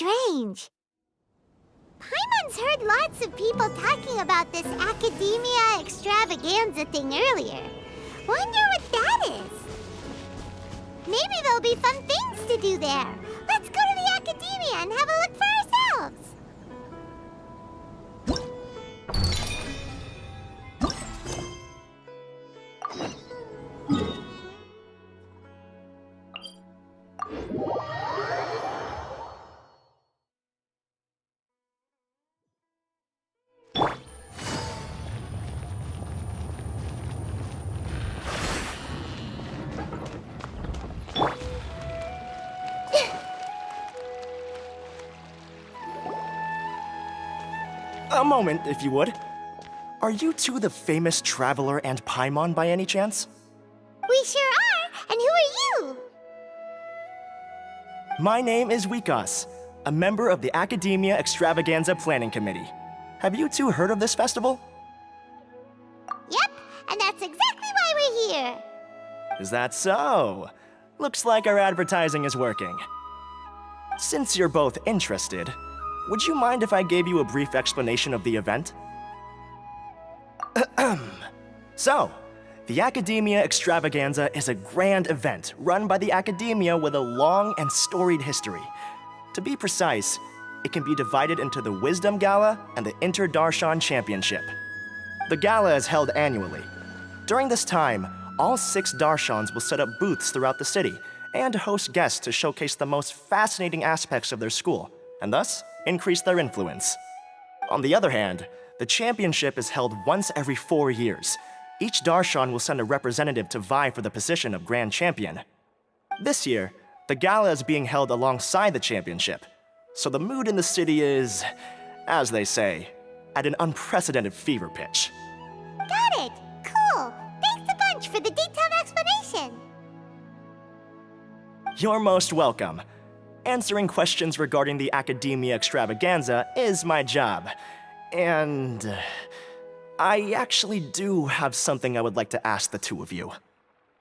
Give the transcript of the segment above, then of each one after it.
strange. Paimon's heard lots of people talking about this Academia Extravaganza thing earlier. Wonder what that is. Maybe there'll be fun things to do there. Let's go to the Academia and have a look for ourselves. A moment, if you would. Are you two the famous Traveler and Paimon by any chance? We sure are, and who are you? My name is Wikas, a member of the Academia Extravaganza Planning Committee. Have you two heard of this festival? Yep, and that's exactly why we're here. Is that so? Looks like our advertising is working. Since you're both interested, would you mind if I gave you a brief explanation of the event? So, the Academia Extravaganza is a grand event run by the Academia with a long and storied history. To be precise, it can be divided into the Wisdom Gala and the Inter-Darshan Championship. The gala is held annually. During this time, all 6 Darshans will set up booths throughout the city and host guests to showcase the most fascinating aspects of their school, and thus increase their influence. On the other hand, the championship is held once every 4 years. Each Darshan will send a representative to vie for the position of Grand Champion. This year, the gala is being held alongside the championship, so the mood in the city is, as they say, at an unprecedented fever pitch. Got it! Cool! Thanks a bunch for the detailed explanation! You're most welcome. Answering questions regarding the Academia Extravaganza is my job. And I actually do have something I would like to ask the two of you.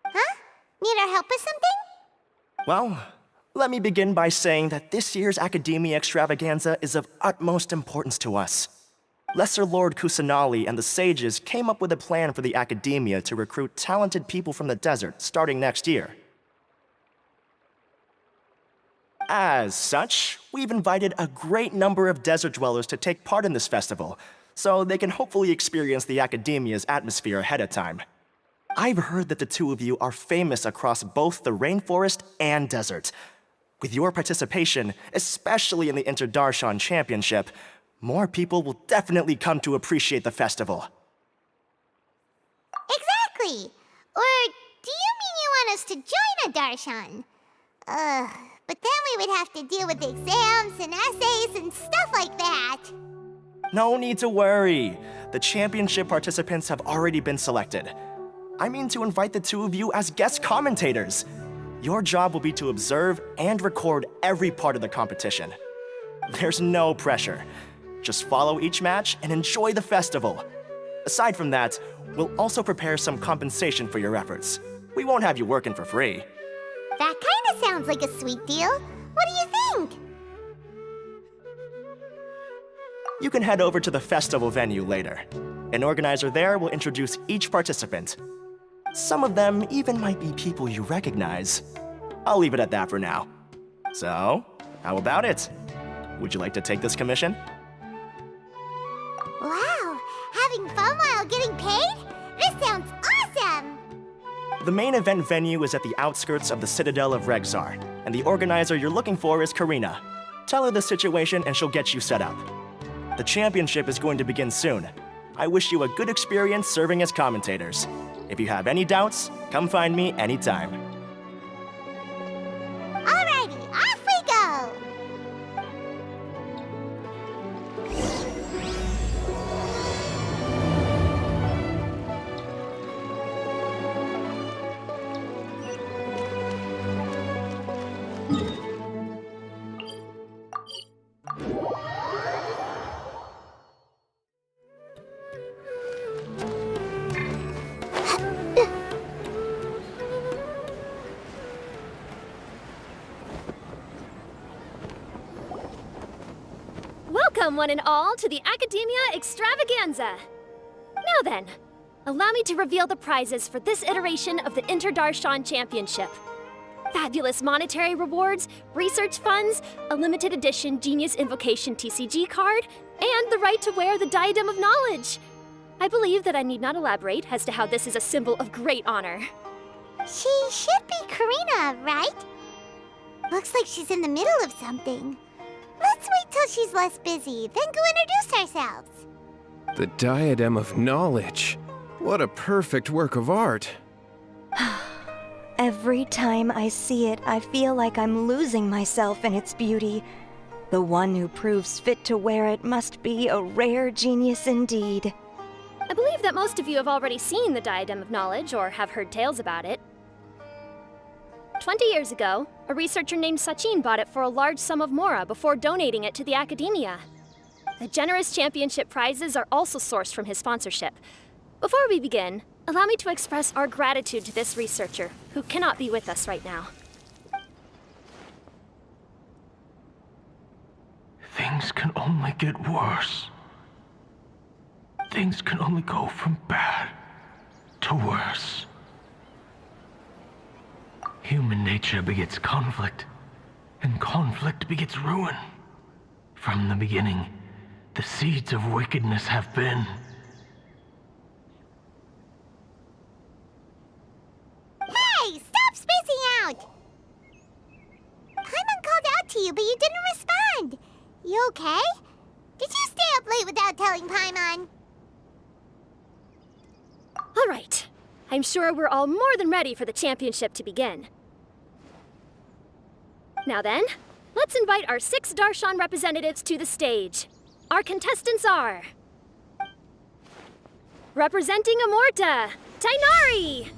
Huh? Need our help with something? Well, let me begin by saying that this year's Academia Extravaganza is of utmost importance to us. Lesser Lord Kusanali and the sages came up with a plan for the Academia to recruit talented people from the desert starting next year. As such, we've invited a great number of desert dwellers to take part in this festival, so they can hopefully experience the Academia's atmosphere ahead of time. I've heard that the two of you are famous across both the rainforest and desert. With your participation, especially in the Inter-Darshan Championship, more people will definitely come to appreciate the festival. Exactly! Or do you mean you want us to join a Darshan? But then we would have to deal with exams and essays and stuff like that. No need to worry. The championship participants have already been selected. I mean to invite the two of you as guest commentators. Your job will be to observe and record every part of the competition. There's no pressure. Just follow each match and enjoy the festival. Aside from that, we'll also prepare some compensation for your efforts. We won't have you working for free. That kind of sounds like a sweet deal. What do you think? You can head over to the festival venue later. An organizer there will introduce each participant. Some of them even might be people you recognize. I'll leave it at that for now. So, how about it? Would you like to take this commission? Wow! Having fun while getting paid? This sounds awesome! The main event venue is at the outskirts of the Citadel of Regzar, and the organizer you're looking for is Karina. Tell her the situation and she'll get you set up. The championship is going to begin soon. I wish you a good experience serving as commentators. If you have any doubts, come find me anytime. Alrighty, off we go! Welcome, one and all, to the Academia Extravaganza! Now then, allow me to reveal the prizes for this iteration of the Inter-Darshan Championship. Fabulous monetary rewards, research funds, a limited edition Genius Invocation TCG card, and the right to wear the Diadem of Knowledge. I believe that I need not elaborate as to how this is a symbol of great honor. She should be Karina, right? Looks like she's in the middle of something. Let's wait till she's less busy, then go introduce ourselves. The Diadem of Knowledge. What a perfect work of art. Every time I see it, I feel like I'm losing myself in its beauty. The one who proves fit to wear it must be a rare genius indeed. I believe that most of you have already seen the Diadem of Knowledge or have heard tales about it. 20 years ago, a researcher named Sachin bought it for a large sum of mora before donating it to the Academia. The generous championship prizes are also sourced from his sponsorship. Before we begin, allow me to express our gratitude to this researcher, who cannot be with us right now. Things can only get worse. Things can only go from bad to worse. Human nature begets conflict, and conflict begets ruin. From the beginning, the seeds of wickedness have been. Hey, stop spacing out! Paimon called out to you, but you didn't respond. You okay? Did you stay up late without telling Paimon? All right. I'm sure we're all more than ready for the championship to begin. Now then, let's invite our 6 Darshan representatives to the stage. Our contestants are... Representing Amorta, Tainari!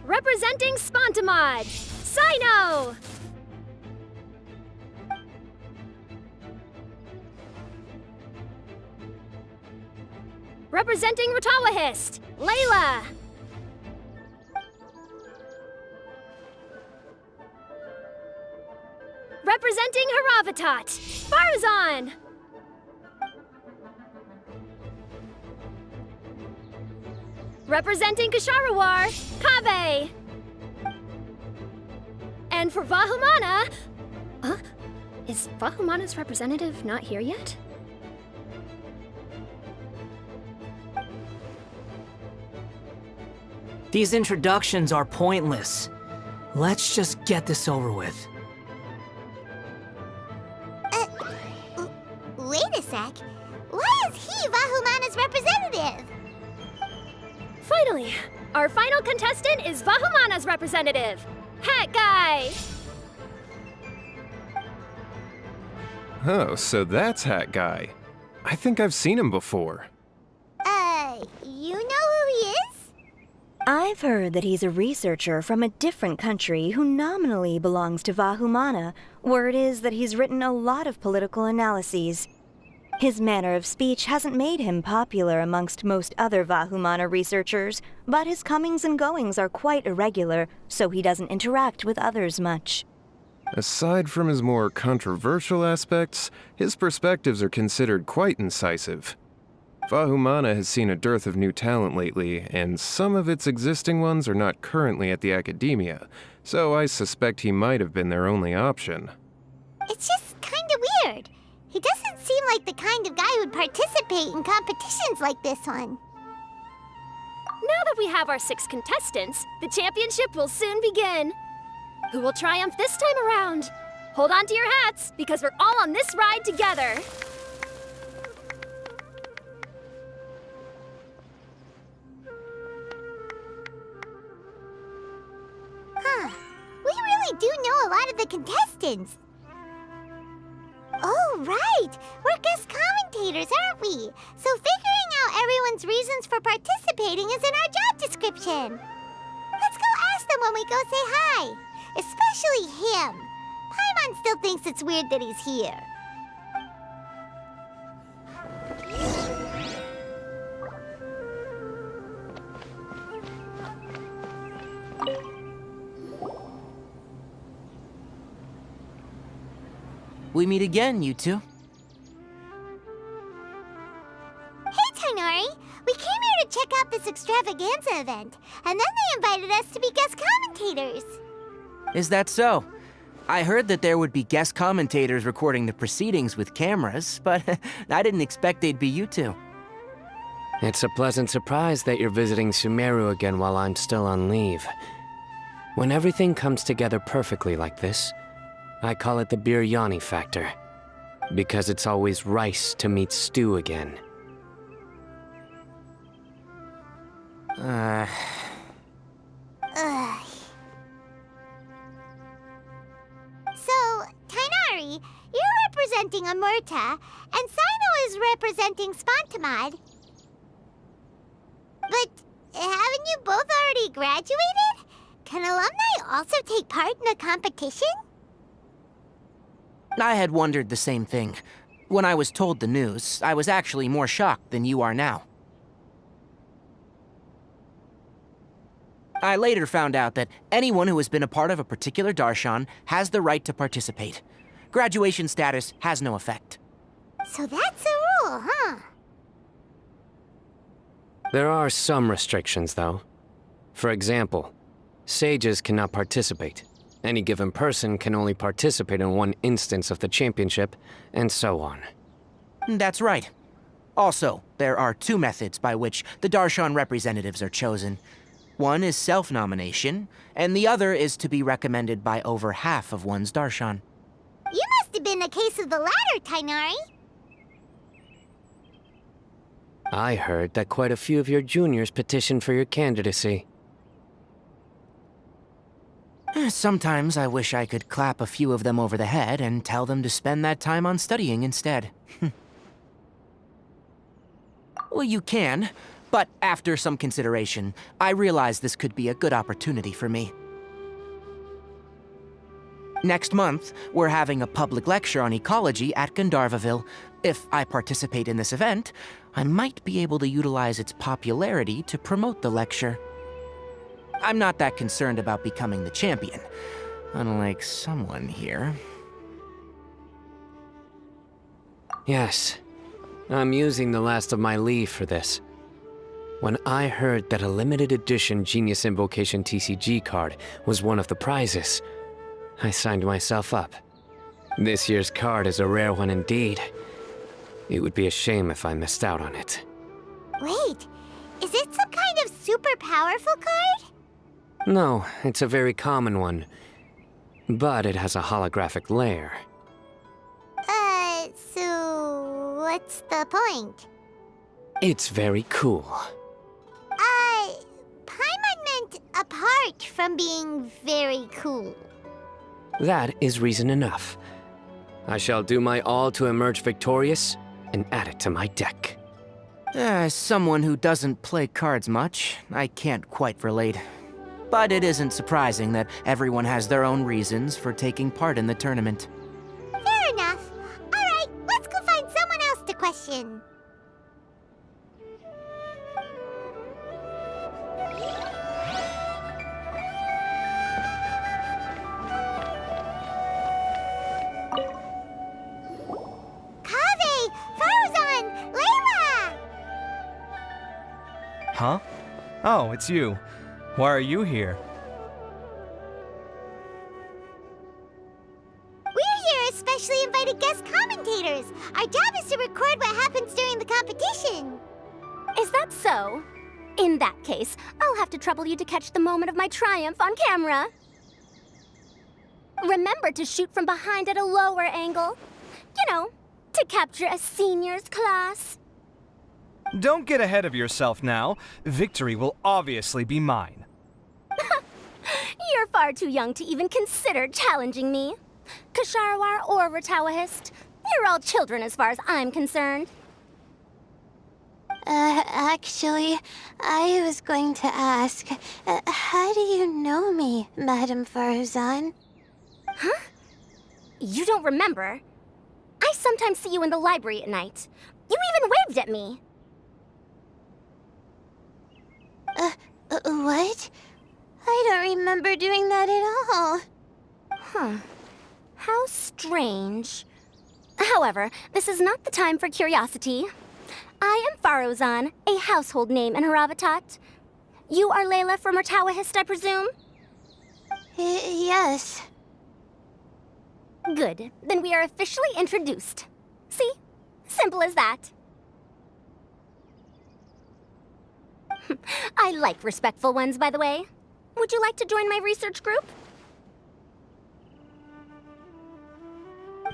Representing Spontamod, Sino! Representing Ratawahist, Layla! Representing Haravatat, Farazan! Representing Kasharawar, Kaveh! And for Vahumana... Is Vahumana's representative not here yet? These introductions are pointless. Let's just get this over with. Wait a sec. Why is he Vahumana's representative? Finally, our final contestant is Vahumana's representative, Hat Guy! Oh, so that's Hat Guy. I think I've seen him before. You know who he is? I've heard that he's a researcher from a different country who nominally belongs to Vahumana. Word is that he's written a lot of political analyses. His manner of speech hasn't made him popular amongst most other Vahumana researchers, but his comings and goings are quite irregular, so he doesn't interact with others much. Aside from his more controversial aspects, his perspectives are considered quite incisive. Vahumana has seen a dearth of new talent lately, and some of its existing ones are not currently at the Academia, so I suspect he might have been their only option. It's just kinda weird. He doesn't seem like the kind of guy who'd participate in competitions like this one. Now that we have our 6 contestants, the championship will soon begin. Who will triumph this time around? Hold on to your hats, because we're all on this ride together. Huh. We really do know a lot of the contestants. Oh, right! We're guest commentators, aren't we? So figuring out everyone's reasons for participating is in our job description. Let's go ask them when we go say hi. Especially him. Paimon still thinks it's weird that he's here. we meet again, you two. Hey, Tainari! We came here to check out this extravaganza event, and then they invited us to be guest commentators. Is that so? I heard that there would be guest commentators recording the proceedings with cameras, but I didn't expect they'd be you two. It's a pleasant surprise that you're visiting Sumeru again while I'm still on leave. When everything comes together perfectly like this, I call it the biryani factor. Because it's always rice to meet stew again. Ugh. So, Tainari, you're representing Amurta, and Sino is representing Spantamad. But haven't you both already graduated? Can alumni also take part in a competition? I had wondered the same thing. When I was told the news, I was actually more shocked than you are now. I later found out that anyone who has been a part of a particular darshan has the right to participate. Graduation status has no effect. So that's a rule, huh? There are some restrictions, though. For example, sages cannot participate. Any given person can only participate in one instance of the championship, and so on. That's right. Also, there are two methods by which the darshan representatives are chosen. One is self-nomination, and the other is to be recommended by over half of one's darshan. You must have been a case of the latter, Tainari. I heard that quite a few of your juniors petitioned for your candidacy. Sometimes I wish I could clap a few of them over the head and tell them to spend that time on studying instead. Well, you can, but after some consideration, I realize this could be a good opportunity for me. Next month, we're having a public lecture on ecology at Gandharvaville. If I participate in this event, I might be able to utilize its popularity to promote the lecture. I'm not that concerned about becoming the champion, unlike someone here. Yes, I'm using the last of my leave for this. When I heard that a limited edition Genius Invocation TCG card was one of the prizes, I signed myself up. This year's card is a rare one indeed. It would be a shame if I missed out on it. Wait, is it some kind of super powerful card? No, it's a very common one. But it has a holographic layer. So what's the point? It's very cool. Paimon meant apart from being very cool. That is reason enough. I shall do my all to emerge victorious and add it to my deck. As someone who doesn't play cards much, I can't quite relate. But it isn't surprising that everyone has their own reasons for taking part in the tournament. Fair enough. Alright, let's go find someone else to question. Kaveh! Farzan! Layla! Huh? Oh, it's you. Why are you here? We're here as specially invited guest commentators. Our job is to record what happens during the competition. Is that so? In that case, I'll have to trouble you to catch the moment of my triumph on camera. Remember to shoot from behind at a lower angle. You know, to capture a seniors class. Don't get ahead of yourself now. Victory will obviously be mine. You're far too young to even consider challenging me. Kasharwar or Ratawahist, you're all children as far as I'm concerned. Actually, I was going to ask, how do you know me, Madame Farzan? Huh? You don't remember? I sometimes see you in the library at night. You even waved at me. What? I don't remember doing that at all. Huh. How strange. However, this is not the time for curiosity. I am Farozan, a household name in Haravatat. You are Layla from Murtawahist, I presume? Yes. Good. Then we are officially introduced. See? Simple as that. I like respectful ones, by the way. Would you like to join my research group?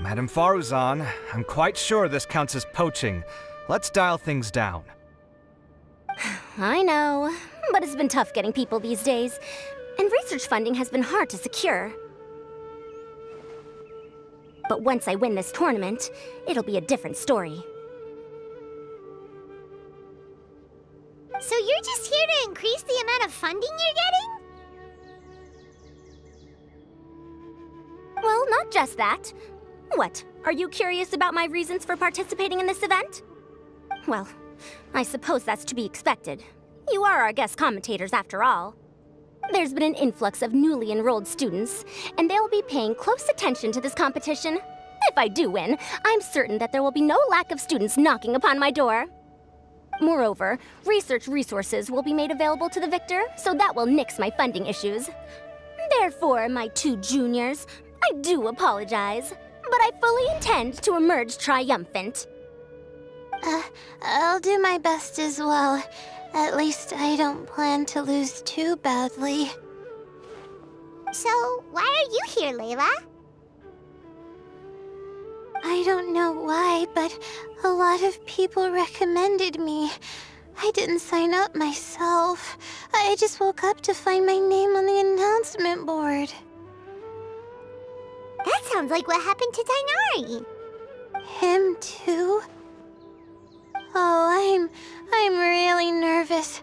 Madam Faruzan, I'm quite sure this counts as poaching. Let's dial things down. I know, but it's been tough getting people these days, and research funding has been hard to secure. But once I win this tournament, it'll be a different story. So you're just here to increase the amount of funding you're getting? Well, not just that. What, are you curious about my reasons for participating in this event? Well, I suppose that's to be expected. You are our guest commentators after all. There's been an influx of newly enrolled students, and they'll be paying close attention to this competition. If I do win, I'm certain that there will be no lack of students knocking upon my door. Moreover, research resources will be made available to the victor, so that will nix my funding issues. Therefore, my two juniors, I do apologize, but I fully intend to emerge triumphant. I'll do my best as well. At least I don't plan to lose too badly. So, why are you here, Layla? I don't know why, but a lot of people recommended me. I didn't sign up myself. I just woke up to find my name on the announcement board. That sounds like what happened to Dainari. Him too? Oh, I'm really nervous.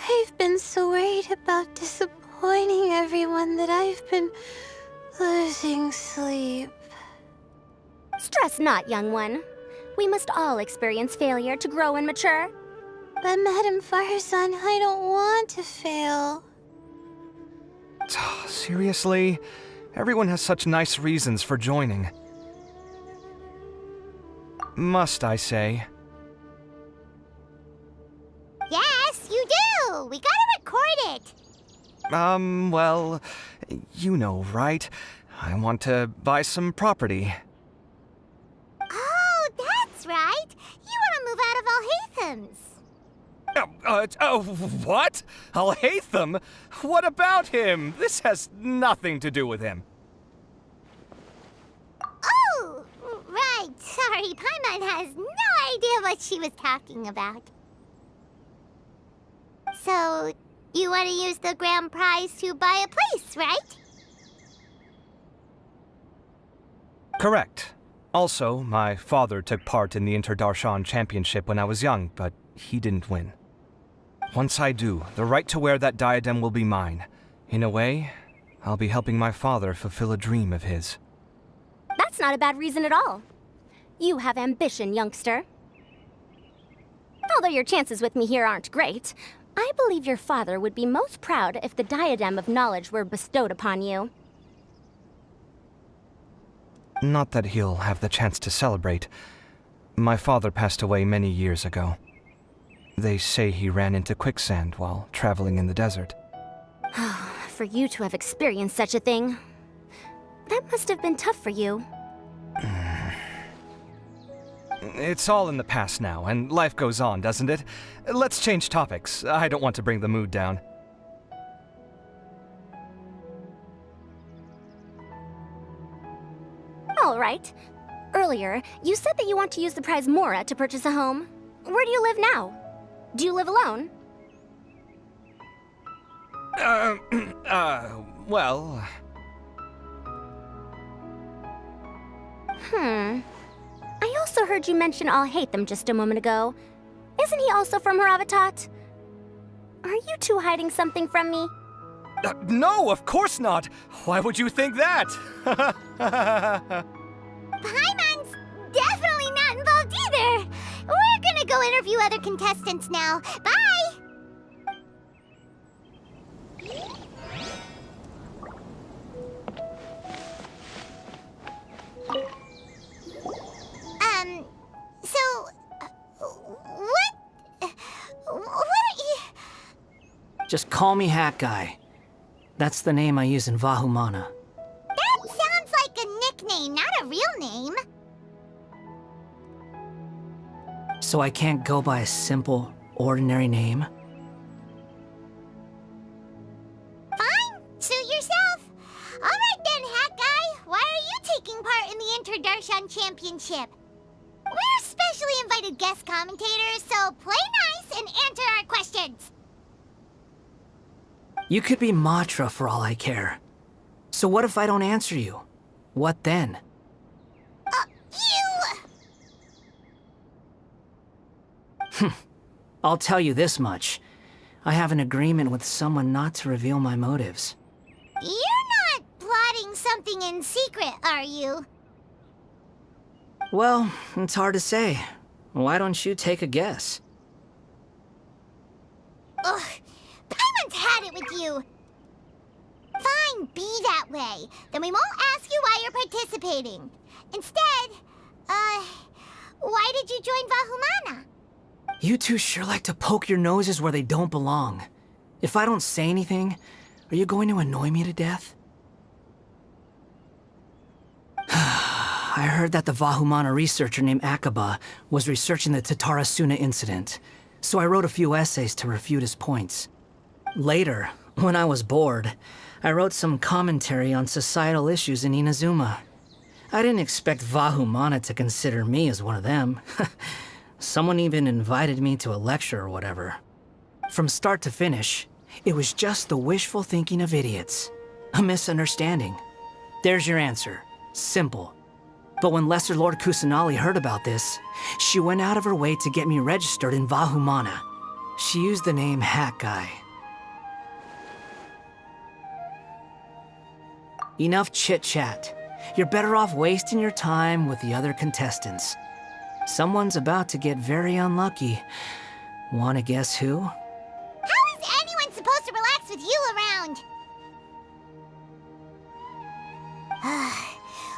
I've been so worried about disappointing everyone that I've been losing sleep. Stress not, young one. We must all experience failure to grow and mature. But Madam Farsan, I don't want to fail. Seriously? Everyone has such nice reasons for joining. Must I say? Yes, you do! We gotta record it! Well, you know, right? I want to buy some property. Oh, that's right! You want to move out of Alhatham's. What? Alhaitham? What about him? This has nothing to do with him. Oh, right. Sorry, Paimon has no idea what she was talking about. So, you want to use the grand prize to buy a place, right? Correct. Also, my father took part in the Interdarshan Championship when I was young, but he didn't win. Once I do, the right to wear that diadem will be mine. In a way, I'll be helping my father fulfill a dream of his. That's not a bad reason at all. You have ambition, youngster. Although your chances with me here aren't great, I believe your father would be most proud if the diadem of knowledge were bestowed upon you. Not that he'll have the chance to celebrate. My father passed away many years ago. They say he ran into quicksand while traveling in the desert. For you to have experienced such a thing, that must have been tough for you. It's all in the past now, and life goes on, doesn't it? Let's change topics. I don't want to bring the mood down. All right. Earlier, you said that you want to use the prize Mora to purchase a home. Where do you live now? Do you live alone? Well... I also heard you mention Alhaitham just a moment ago. Isn't he also from Haravatat? Are you two hiding something from me? No, of course not! Why would you think that? Paimon's definitely not involved either! We're gonna go interview other contestants now. Bye! Just call me Hat Guy. That's the name I use in Vahumana. That sounds like a nickname, not a real name. So I can't go by a simple, ordinary name? Fine, suit yourself. Alright then, Hat Guy, why are you taking part in the Interdarshan Championship? We're specially invited guest commentators, so play nice and answer our questions. You could be Matra for all I care. So what if I don't answer you? What then? I'll tell you this much. I have an agreement with someone not to reveal my motives. You're not plotting something in secret, are you? Well, it's hard to say. Why don't you take a guess? Ugh, Paimon's had it with you. Fine, be that way. Then we won't ask you why you're participating. Instead, why did you join Vahumana? You two sure like to poke your noses where they don't belong. If I don't say anything, are you going to annoy me to death? I heard that the Vahumana researcher named Akaba was researching the Tatarasuna incident, so I wrote a few essays to refute his points. Later, when I was bored, I wrote some commentary on societal issues in Inazuma. I didn't expect Vahumana to consider me as one of them. Someone even invited me to a lecture or whatever. From start to finish, it was just the wishful thinking of idiots. A misunderstanding. There's your answer. Simple. But when Lesser Lord Kusanali heard about this, she went out of her way to get me registered in Vahumana. She used the name Hat Guy. Enough chit-chat. You're better off wasting your time with the other contestants. Someone's about to get very unlucky. Wanna guess who? How is anyone supposed to relax with you around?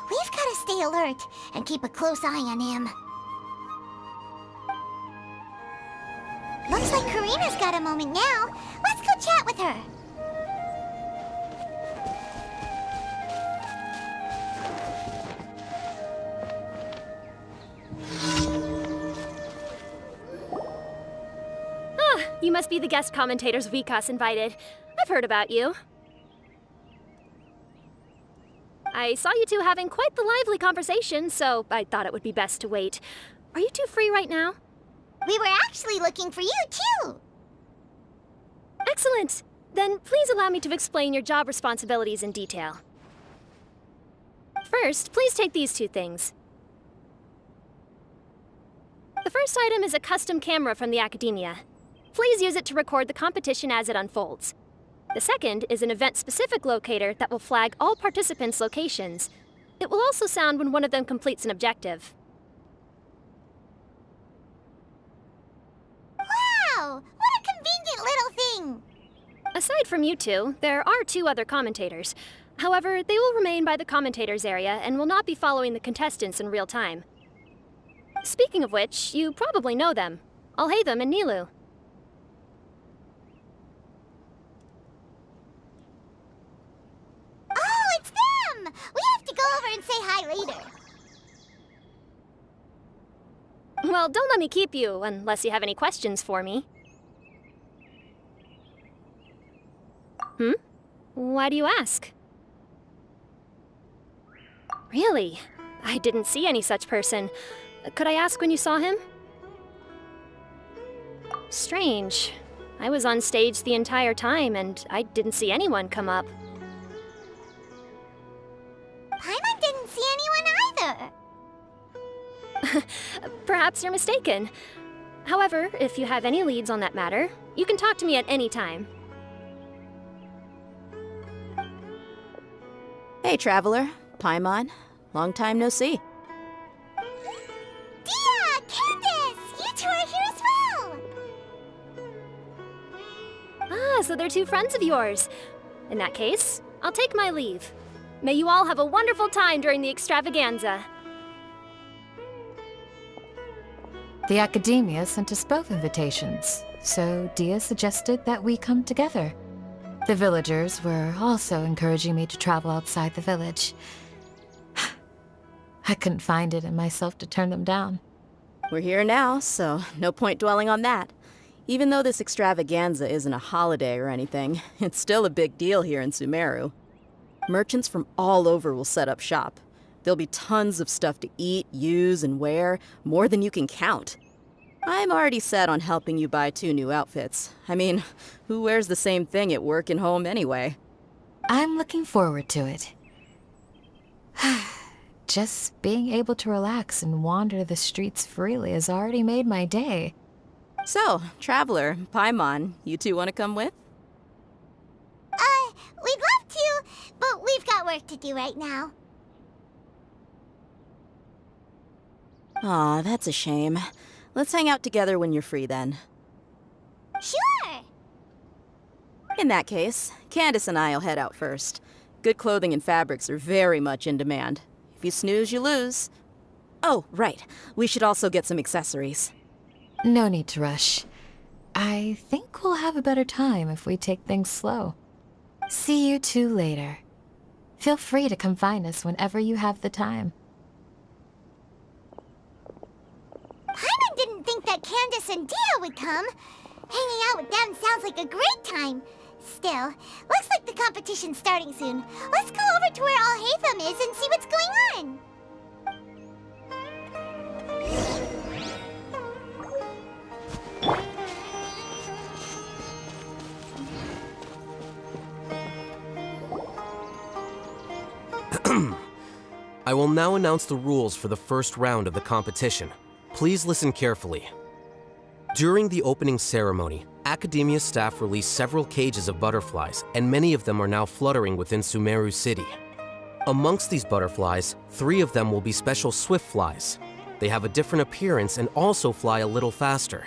We've gotta stay alert and keep a close eye on him. Looks like Karina's got a moment now. Let's go chat with her. You must be the guest commentators Vikas invited. I've heard about you. I saw you two having quite the lively conversation, so I thought it would be best to wait. Are you two free right now? We were actually looking for you, too. Excellent. Then please allow me to explain your job responsibilities in detail. First, please take these two things. The first item is a custom camera from the Academia. Please use it to record the competition as it unfolds. The second is an event-specific locator that will flag all participants' locations. It will also sound when one of them completes an objective. Wow! What a convenient little thing! Aside from you two, there are two other commentators. However, they will remain by the commentators area and will not be following the contestants in real time. Speaking of which, you probably know them. Alhaitham and Nilu. Oh, it's them! We have to go over and say hi later. Well, don't let me keep you, unless you have any questions for me. Why do you ask? Really? I didn't see any such person. Could I ask when you saw him? Strange. I was on stage the entire time, and I didn't see anyone come up. Paimon didn't see anyone either. Perhaps you're mistaken. However, if you have any leads on that matter, you can talk to me at any time. Hey, Traveler. Paimon. Long time no see. Dia! Candace! You two are here as well! Ah, so they're two friends of yours. In that case, I'll take my leave. May you all have a wonderful time during the extravaganza. The Academia sent us both invitations. so Dia suggested that we come together. The villagers were also encouraging me to travel outside the village. I couldn't find it in myself to turn them down. We're here now, so no point dwelling on that. Even though this extravaganza isn't a holiday or anything, it's still a big deal here in Sumeru. Merchants from all over will set up shop. There'll be tons of stuff to eat, use, and wear, more than you can count. I'm already set on helping you buy 2 new outfits. I mean, who wears the same thing at work and home anyway? I'm looking forward to it. Just being able to relax and wander the streets freely has already made my day. So, Traveler, Paimon, you two want to come with? We'd love to, but we've got work to do right now. Aw, that's a shame. Let's hang out together when you're free then. Sure! In that case, Candace and I'll head out first. Good clothing and fabrics are very much in demand. If you snooze, you lose. Oh, right. We should also get some accessories. No need to rush. I think we'll have a better time if we take things slow. See you two later. Feel free to come find us whenever you have the time. Paimon didn't think that Candace and Dia would come. Hanging out with them sounds like a great time. Still, looks like the competition's starting soon. Let's go over to where Alhaitham is and see what's going on. I will now announce the rules for the first round of the competition. Please listen carefully. During the opening ceremony, Academia staff released several cages of butterflies, and many of them are now fluttering within Sumeru City. Amongst these butterflies, 3 of them will be special swift flies. They have a different appearance and also fly a little faster.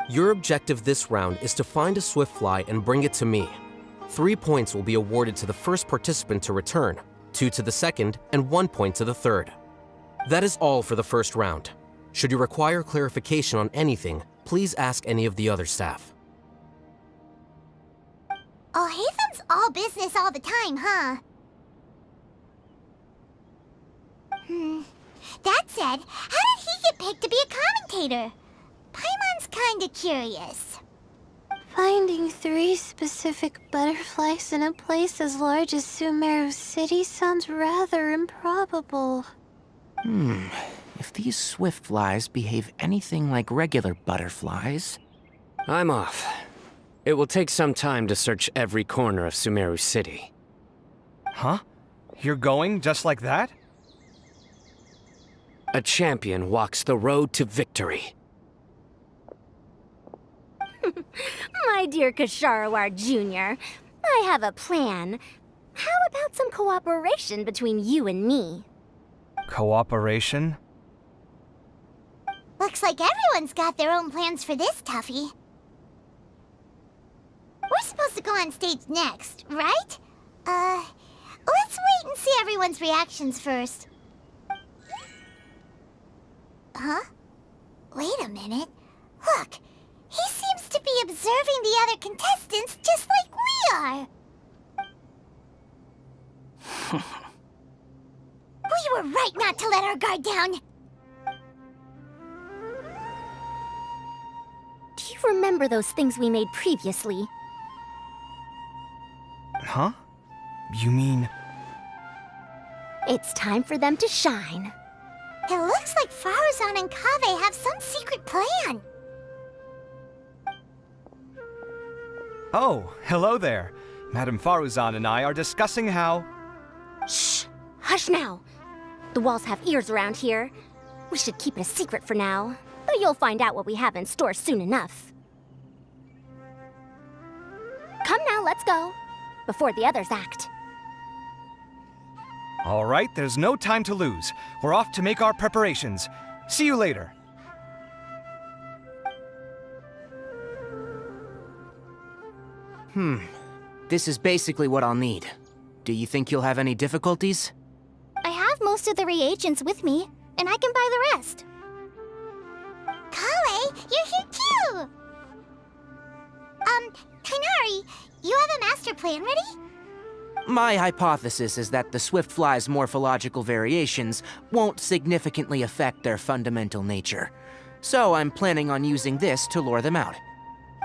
Your objective this round is to find a swift fly and bring it to me. 3 points will be awarded to the first participant to return, 2 to the second, and 1 point to the third. That is all for the first round. Should you require clarification on anything, please ask any of the other staff. Alhaitham's all business all the time, huh? That said, how did he get picked to be a commentator? Paimon's kinda curious. Finding 3 specific butterflies in a place as large as Sumeru City sounds rather improbable. If these swift flies behave anything like regular butterflies... I'm off. It will take some time to search every corner of Sumeru City. Huh? You're going just like that? A champion walks the road to victory. My dear Kasharawar Jr., I have a plan. How about some cooperation between you and me? Cooperation? Looks like everyone's got their own plans for this toughie. We're supposed to go on stage next, right? Let's wait and see everyone's reactions first. Huh? Wait a minute. Look, he seems to be observing the other contestants just like we are. We were right not to let our guard down. Do you remember those things we made previously? Huh? You mean... It's time for them to shine. It looks like Faruzan and Kaveh have some secret plan. Oh, hello there. Madame Faruzan and I are discussing how... Shh! Hush now! The walls have ears around here. We should keep it a secret for now, but you'll find out what we have in store soon enough. Come now, let's go, before the others act. All right, there's no time to lose. We're off to make our preparations. See you later. This is basically what I'll need. Do you think you'll have any difficulties? I have most of the reagents with me, and I can buy the rest. Kale, you're here too! Kainari, you have a master plan ready? My hypothesis is that the Swiftfly's morphological variations won't significantly affect their fundamental nature. So I'm planning on using this to lure them out.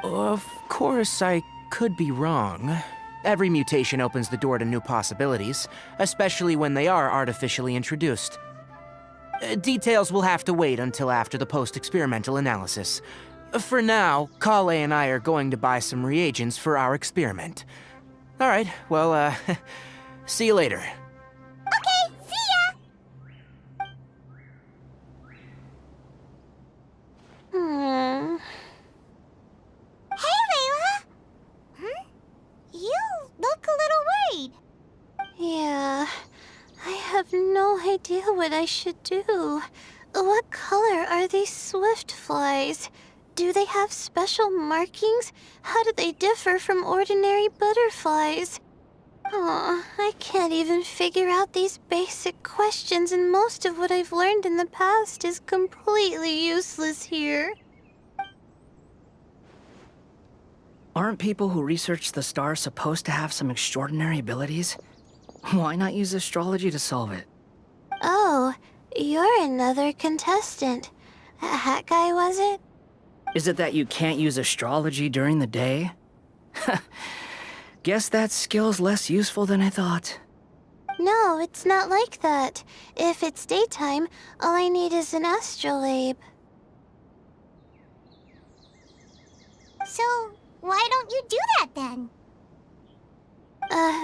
Of course, I could be wrong. Every mutation opens the door to new possibilities, especially when they are artificially introduced. Details will have to wait until after the post-experimental analysis. For now, Kale and I are going to buy some reagents for our experiment. All right, well, see you later. Okay, see ya! Hey, Layla! You look a little worried. Yeah, I have no idea what I should do. What color are these Swiftflies? Do they have special markings? How do they differ from ordinary butterflies? Aw, I can't even figure out these basic questions, and most of what I've learned in the past is completely useless here. Aren't people who research the stars supposed to have some extraordinary abilities? Why not use astrology to solve it? Oh, you're another contestant. A hat guy, was it? Is it that you can't use astrology during the day? Guess that skill's less useful than I thought. No, it's not like that. If it's daytime, all I need is an astrolabe. So, why don't you do that then?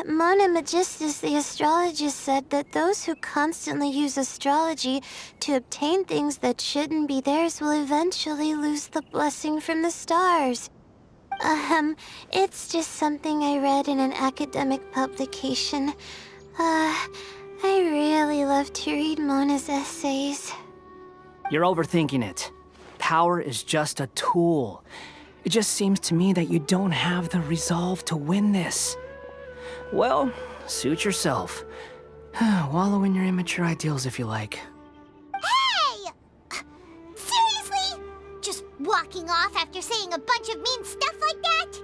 Mona Magistus, the astrologist, said that those who constantly use astrology to obtain things that shouldn't be theirs will eventually lose the blessing from the stars. It's just something I read in an academic publication. I really love to read Mona's essays. You're overthinking it. Power is just a tool. It just seems to me that you don't have the resolve to win this. Well, suit yourself. Wallow in your immature ideals if you like. Hey! Seriously? Just walking off after saying a bunch of mean stuff like that?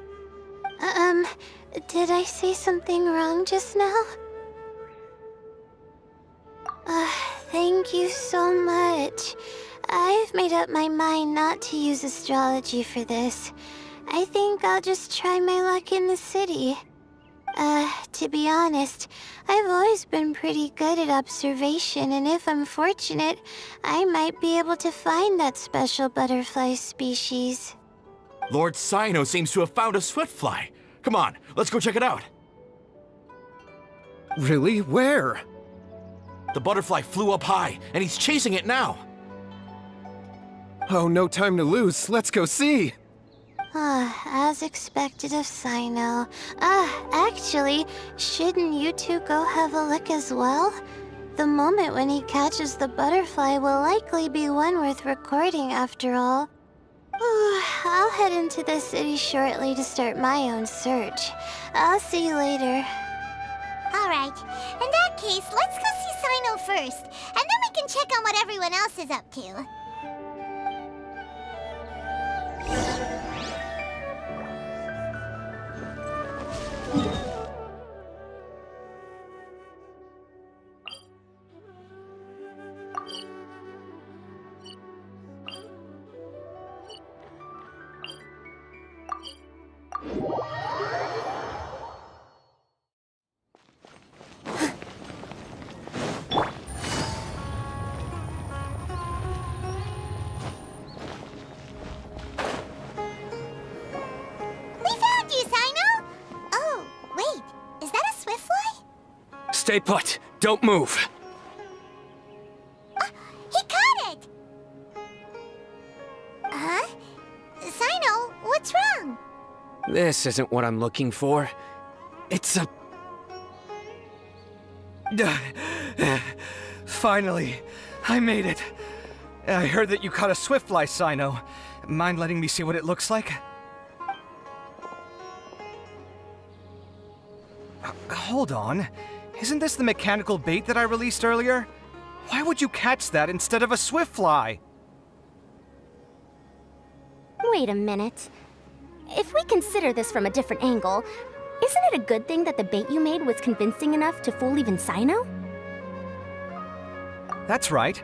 Did I say something wrong just now? Thank you so much. I've made up my mind not to use astrology for this. I think I'll just try my luck in the city. To be honest, I've always been pretty good at observation, and if I'm fortunate, I might be able to find that special butterfly species. Lord Sino seems to have found a Swiftfly. Come on, let's go check it out. Really? Where? The butterfly flew up high, and he's chasing it now. Oh, no time to lose. Let's go see. As expected of Sino. Actually, shouldn't you two go have a look as well? The moment when he catches the butterfly will likely be one worth recording after all. I'll head into the city shortly to start my own search. I'll see you later. Alright, in that case, let's go see Sino first, and then we can check on what everyone else is up to. Stay put. Don't move. He caught it! Huh? Sino, what's wrong? This isn't what I'm looking for. It's a... Finally, I made it. I heard that you caught a Swiftfly, Sino. Mind letting me see what it looks like? Hold on. Isn't this the mechanical bait that I released earlier? Why would you catch that instead of a Swiftfly? Wait a minute. if we consider this from a different angle, isn't it a good thing that the bait you made was convincing enough to fool even Sino? That's right.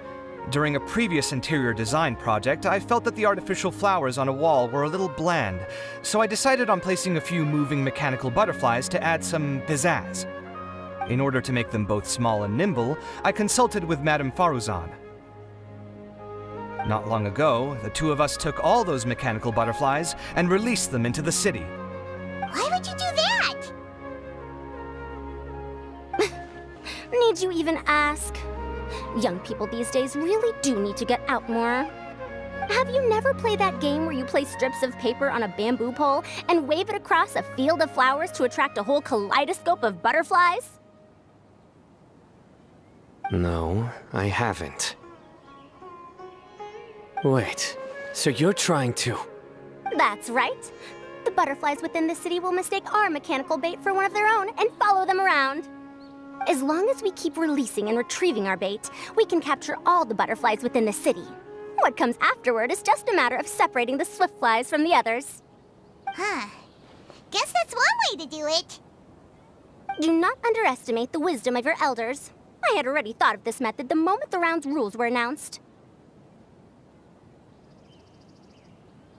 During a previous interior design project, I felt that the artificial flowers on a wall were a little bland, so I decided on placing a few moving mechanical butterflies to add some pizzazz. In order to make them both small and nimble, I consulted with Madame Faruzan. Not long ago, the two of us took all those mechanical butterflies and released them into the city. Why would you do that? Need you even ask? Young people these days really do need to get out more. Have you never played that game where you place strips of paper on a bamboo pole and wave it across a field of flowers to attract a whole kaleidoscope of butterflies? No, I haven't. Wait, so you're trying to... That's right. The butterflies within the city will mistake our mechanical bait for one of their own and follow them around. As long as we keep releasing and retrieving our bait, we can capture all the butterflies within the city. What comes afterward is just a matter of separating the swift flies from the others. Huh. Guess that's one way to do it. Do not underestimate the wisdom of your elders. I had already thought of this method the moment the round's rules were announced.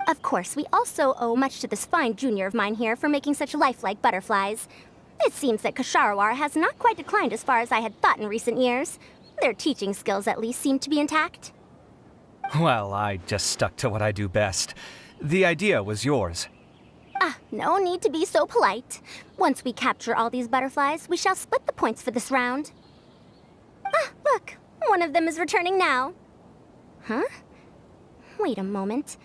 Of course, we also owe much to this fine junior of mine here for making such lifelike butterflies. It seems that Kasharawar has not quite declined as far as I had thought in recent years. Their teaching skills at least seem to be intact. Well, I just stuck to what I do best. The idea was yours. No need to be so polite. Once we capture all these butterflies, we shall split the points for this round. Look, one of them is returning now. Huh? Wait a moment.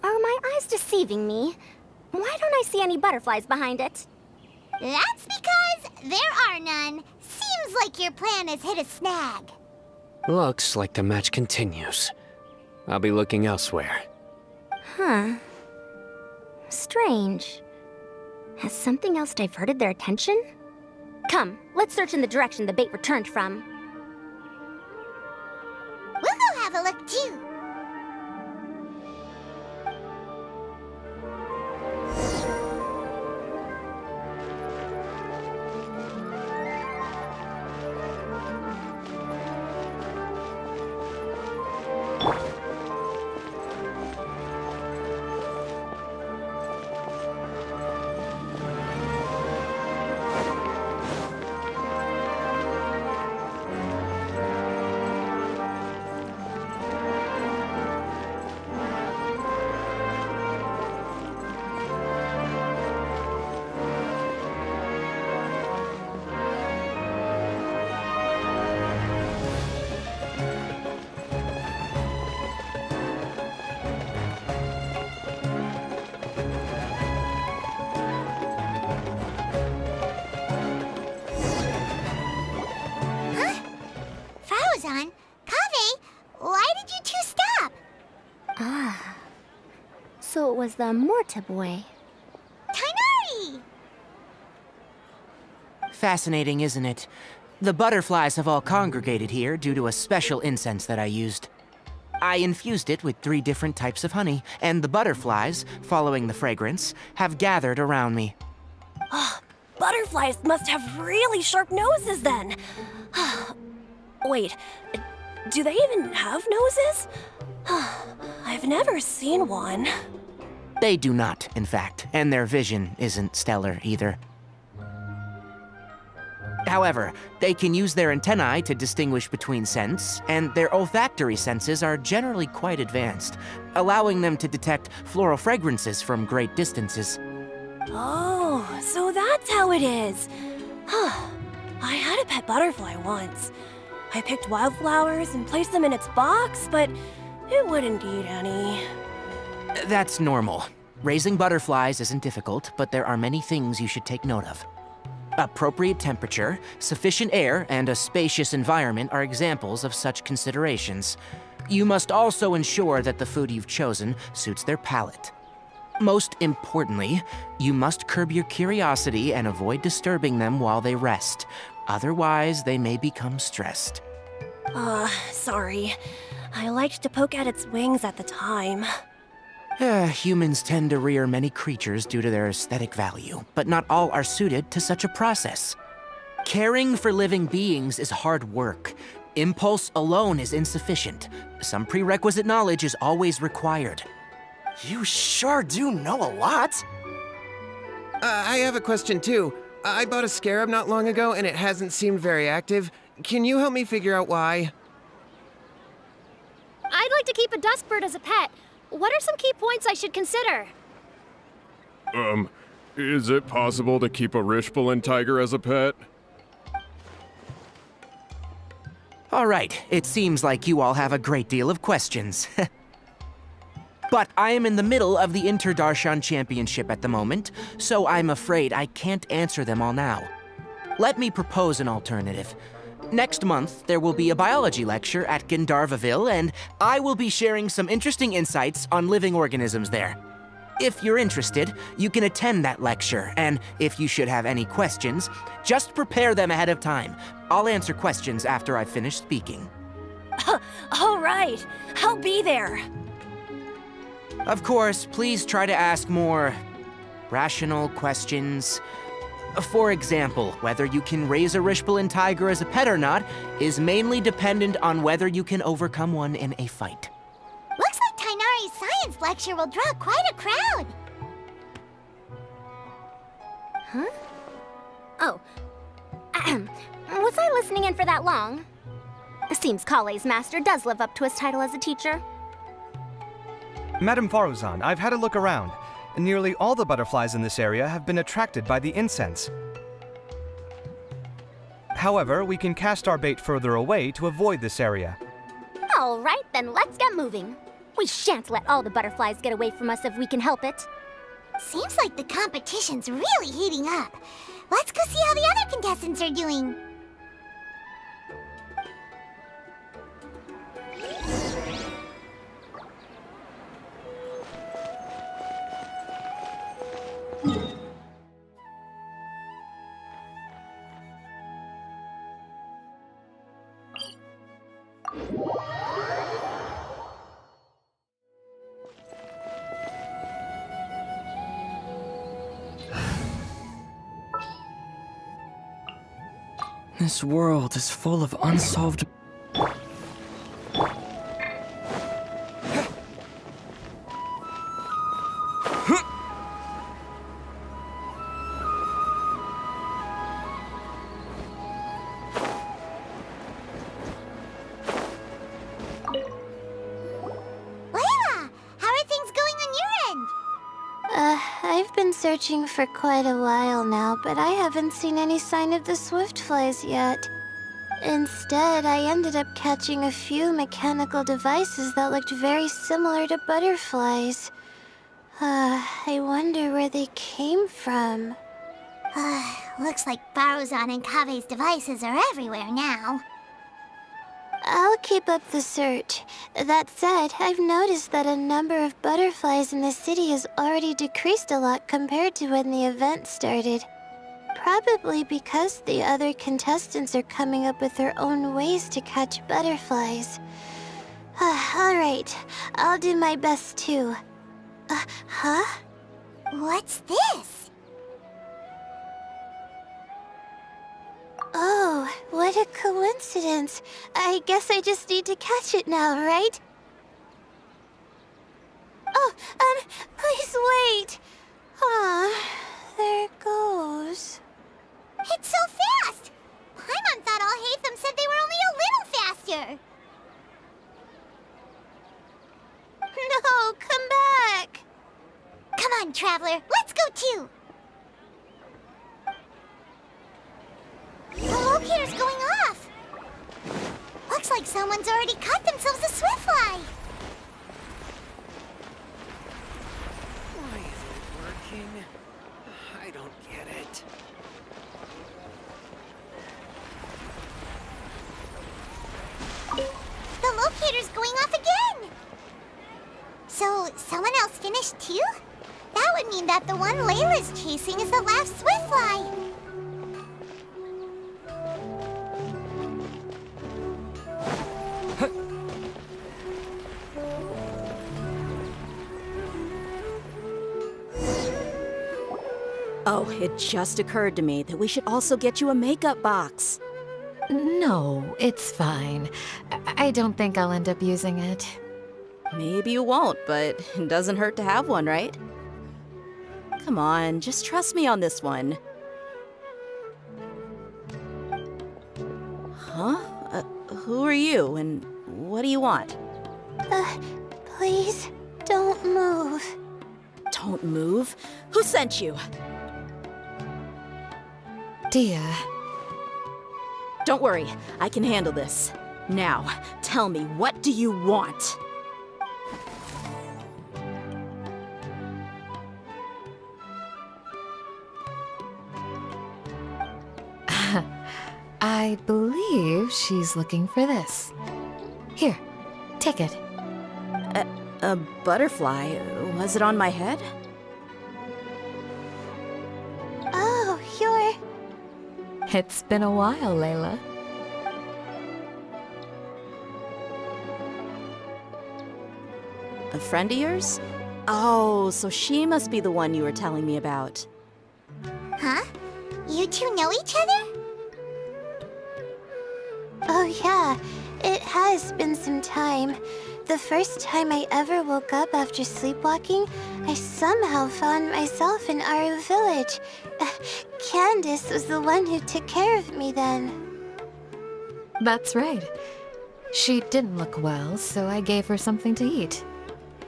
Are my eyes deceiving me? Why don't I see any butterflies behind it? That's because there are none. Seems like your plan has hit a snag. Looks like the match continues. I'll be looking elsewhere. Huh. Strange. Has something else diverted their attention? Come, let's search in the direction the bait returned from. We'll go have a look too. So it was the Morta boy. Tainari! Fascinating, isn't it? The butterflies have all congregated here due to a special incense that I used. I infused it with 3 different types of honey, and the butterflies, following the fragrance, have gathered around me. Butterflies must have really sharp noses then. Wait, do they even have noses? I've never seen one. They do not, in fact, and their vision isn't stellar either. However, they can use their antennae to distinguish between scents, and their olfactory senses are generally quite advanced, allowing them to detect floral fragrances from great distances. Oh, so that's how it is. I had a pet butterfly once. I picked wildflowers and placed them in its box, but it wouldn't eat any. That's normal. Raising butterflies isn't difficult, but there are many things you should take note of. Appropriate temperature, sufficient air, and a spacious environment are examples of such considerations. You must also ensure that the food you've chosen suits their palate. Most importantly, you must curb your curiosity and avoid disturbing them while they rest. Otherwise, they may become stressed. Sorry. I liked to poke at its wings at the time. Humans tend to rear many creatures due to their aesthetic value, but not all are suited to such a process. Caring for living beings is hard work. Impulse alone is insufficient. Some prerequisite knowledge is always required. You sure do know a lot. I have a question too. I bought a scarab not long ago and it hasn't seemed very active. Can you help me figure out why? I'd like to keep a dustbird as a pet. What are some key points I should consider? Is it possible to keep a Rishbalin tiger as a pet? All right, it seems like you all have a great deal of questions. But I am in the middle of the Interdarshan Championship at the moment, so I'm afraid I can't answer them all now. Let me propose an alternative. Next month, there will be a biology lecture at Gandharvaville, and I will be sharing some interesting insights on living organisms there. If you're interested, you can attend that lecture, and if you should have any questions, just prepare them ahead of time. I'll answer questions after I've finished speaking. All right, I'll be there. Of course, please try to ask more rational questions. For example, whether you can raise a Rishbalin tiger as a pet or not is mainly dependent on whether you can overcome one in a fight. Looks like Tainari's science lecture will draw quite a crowd. Huh? Oh. Was I listening in for that long? Seems Kale's master does live up to his title as a teacher. Madame Faruzan, I've had a look around. Nearly all the butterflies in this area have been attracted by the incense. However, we can cast our bait further away to avoid this area. All right, then let's get moving. We shan't let all the butterflies get away from us if we can help it. Seems like the competition's really heating up. Let's go see how the other contestants are doing. This world is full of unsolved... I've been searching for quite a while now, but I haven't seen any sign of the swiftflies yet. Instead, I ended up catching a few mechanical devices that looked very similar to butterflies. I wonder where they came from. Looks like Faruzan and Kave's devices are everywhere now. I'll keep up the search. That said, I've noticed that a number of butterflies in the city has already decreased a lot compared to when the event started. Probably because the other contestants are coming up with their own ways to catch butterflies. Alright, I'll do my best too. Huh? What's this? Oh, what a coincidence. I guess I just need to catch it now, right? Oh, please wait. There it goes. It's so fast! Paimon thought all Hatham said they were only a little faster. No, come back. Come on, Traveler, let's go too. The locator's going off! Looks like someone's already caught themselves a swiftfly! Why isn't it working? I don't get it. The locator's going off again! So, someone else finished too? That would mean that the one Layla's chasing is the last swiftfly! Oh, it just occurred to me that we should also get you a makeup box. No, it's fine. I don't think I'll end up using it. Maybe you won't, but it doesn't hurt to have one, right? Come on, just trust me on this one. Huh? Who are you, and what do you want? Please, don't move. Don't move? Who sent you? Dia. Don't worry, I can handle this. Now, tell me, what do you want? I believe she's looking for this. Here, take it. A butterfly? Was it on my head? Oh, you're... It's been a while, Layla. A friend of yours? Oh, so she must be the one you were telling me about. Huh? You two know each other? Oh yeah, it has been some time. The first time I ever woke up after sleepwalking, I somehow found myself in our village. Candace was the one who took care of me then. That's right. She didn't look well, so I gave her something to eat.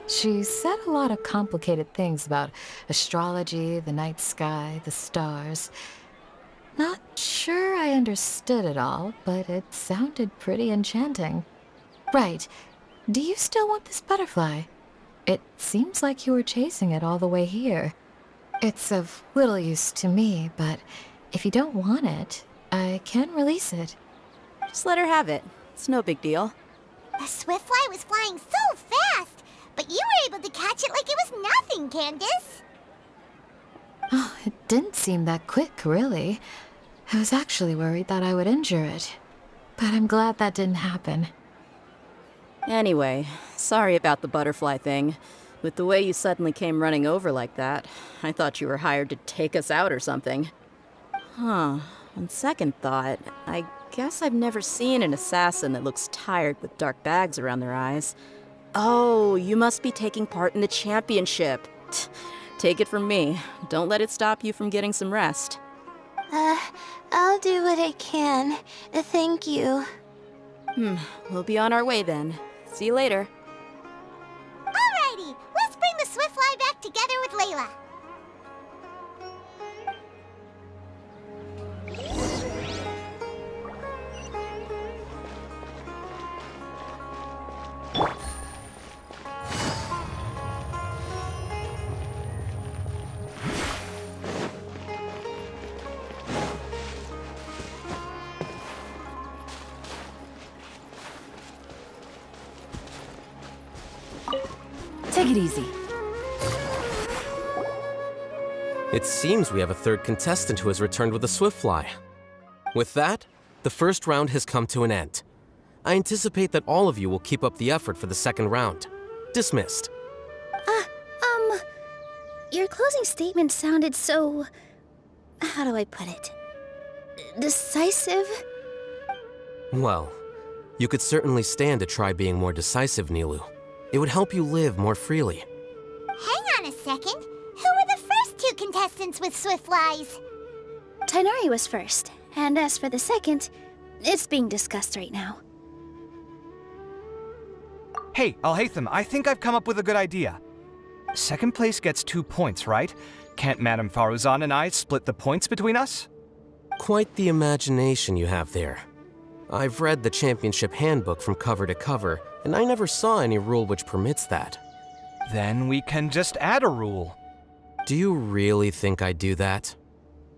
She said a lot of complicated things about astrology, the night sky, the stars. Not sure I understood it all, but it sounded pretty enchanting. Right. Do you still want this butterfly? It seems like you were chasing it all the way here. It's of little use to me, but if you don't want it, I can release it. Just let her have it. It's no big deal. The Swiftfly was flying so fast, but you were able to catch it like it was nothing, Candace. Oh, it didn't seem that quick, really. I was actually worried that I would injure it, but I'm glad that didn't happen. Anyway, sorry about the butterfly thing. With the way you suddenly came running over like that, I thought you were hired to take us out or something. Huh. On second thought, I guess I've never seen an assassin that looks tired with dark bags around their eyes. Oh, you must be taking part in the championship. Take it from me. Don't let it stop you from getting some rest. I'll do what I can. Thank you. We'll be on our way then. See you later. Alrighty, let's bring the Swiftfly back together with Layla. Take it easy. It seems we have a third contestant who has returned with a Swiftfly. With that, the first round has come to an end. I anticipate that all of you will keep up the effort for the second round. Dismissed. Your closing statement sounded so... how do I put it? Decisive? Well, you could certainly stand to try being more decisive, Nilu. It would help you live more freely. Hang on a second. Who were the first two contestants with Swiftflies? Tainari was first, and as for the second, it's being discussed right now. Hey, Alhaitham, I think I've come up with a good idea. Second place gets 2 points, right? Can't Madame Faruzan and I split the points between us? Quite the imagination you have there. I've read the championship handbook from cover to cover, and I never saw any rule which permits that. Then we can just add a rule. Do you really think I'd do that?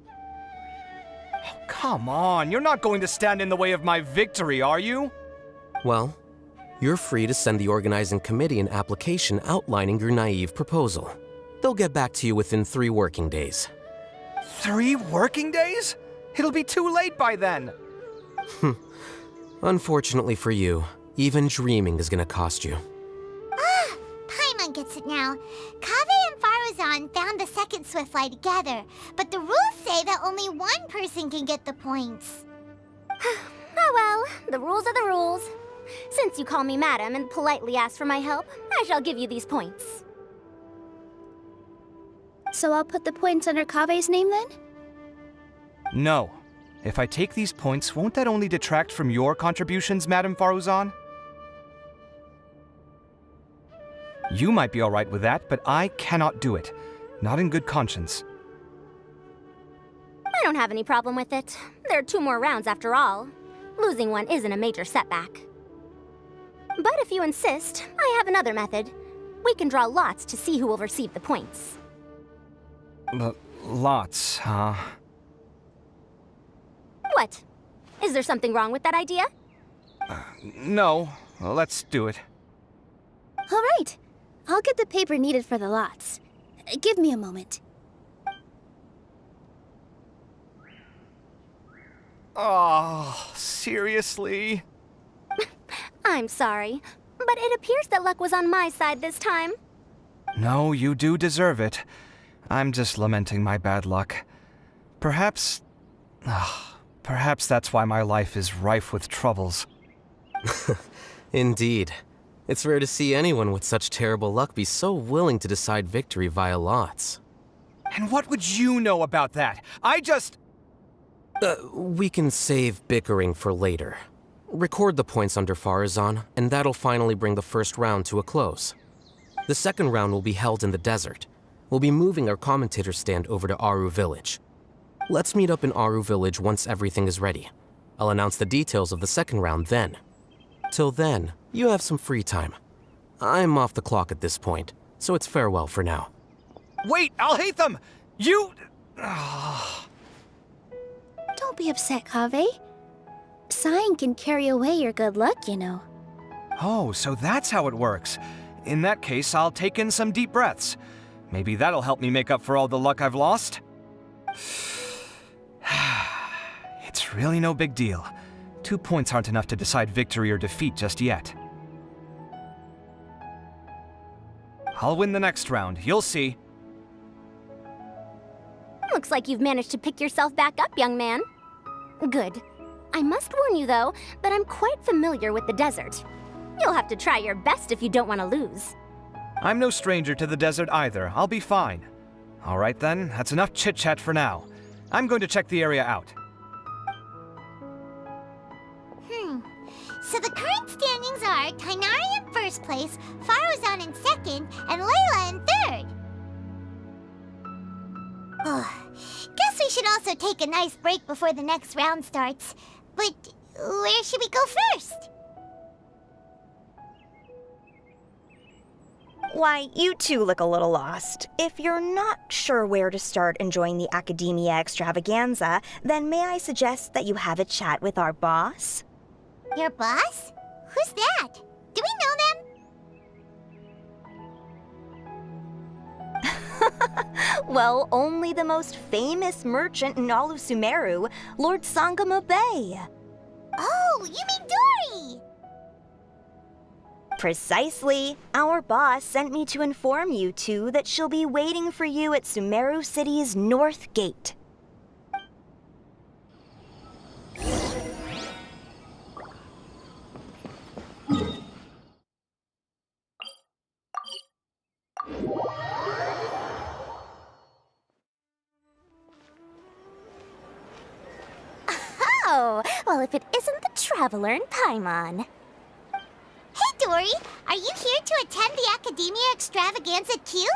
Oh, come on, you're not going to stand in the way of my victory, are you? Well, you're free to send the organizing committee an application outlining your naive proposal. They'll get back to you within 3 working days. 3 working days? It'll be too late by then. Unfortunately for you, even dreaming is gonna cost you. Paimon gets it now. Kaveh and Faruzan found the second second Swiftfly together, but the rules say that only one person can get the points. Oh well, the rules are the rules. Since you call me madam and politely ask for my help, I shall give you these points. So I'll put the points under Kave's name then? No. If I take these points, won't that only detract from your contributions, Madame Faruzan? You might be alright with that, but I cannot do it. Not in good conscience. I don't have any problem with it. There are 2 more rounds after all. Losing one isn't a major setback. But if you insist, I have another method. We can draw lots to see who will receive the points. Lots, huh? What? Is there something wrong with that idea? No. Well, let's do it. All right. I'll get the paper needed for the lots. Give me a moment. Oh, seriously? I'm sorry, but it appears that luck was on my side this time. No, you do deserve it. I'm just lamenting my bad luck. Perhaps that's why my life is rife with troubles. Indeed. It's rare to see anyone with such terrible luck be so willing to decide victory via lots. And what would you know about that? We can save bickering for later. Record the points under Faruzan, and that'll finally bring the first round to a close. The second round will be held in the desert. We'll be moving our commentator stand over to Aru Village. Let's meet up in Aru Village once everything is ready. I'll announce the details of the second round then. Till then, you have some free time. I'm off the clock at this point, so it's farewell for now. Wait, I'll hate them! You... Don't be upset, Kaveh. Sighing can carry away your good luck, you know. Oh, so that's how it works. In that case, I'll take in some deep breaths. Maybe that'll help me make up for all the luck I've lost. It's really no big deal. 2 points aren't enough to decide victory or defeat just yet. I'll win the next round, you'll see. Looks like you've managed to pick yourself back up, young man. Good. I must warn you, though, that I'm quite familiar with the desert. You'll have to try your best if you don't want to lose. I'm no stranger to the desert either. I'll be fine. All right then, that's enough chit-chat for now. I'm going to check the area out. So the current standings are Tainari in first place, Faruzan in second, and Layla in third. Guess we should also take a nice break before the next round starts. But where should we go first? Why, you two look a little lost. If you're not sure where to start enjoying the Academia extravaganza, then may I suggest that you have a chat with our boss? Your boss? Who's that? Do we know them? Well, only the most famous merchant in all of Sumeru, Lord Sangamo Bay. Oh, you mean Dory! Precisely. Our boss sent me to inform you two that she'll be waiting for you at Sumeru City's North Gate. Oh, well, if it isn't the Traveler in Paimon. Hey, Dory! Are you here to attend the Academia extravaganza too?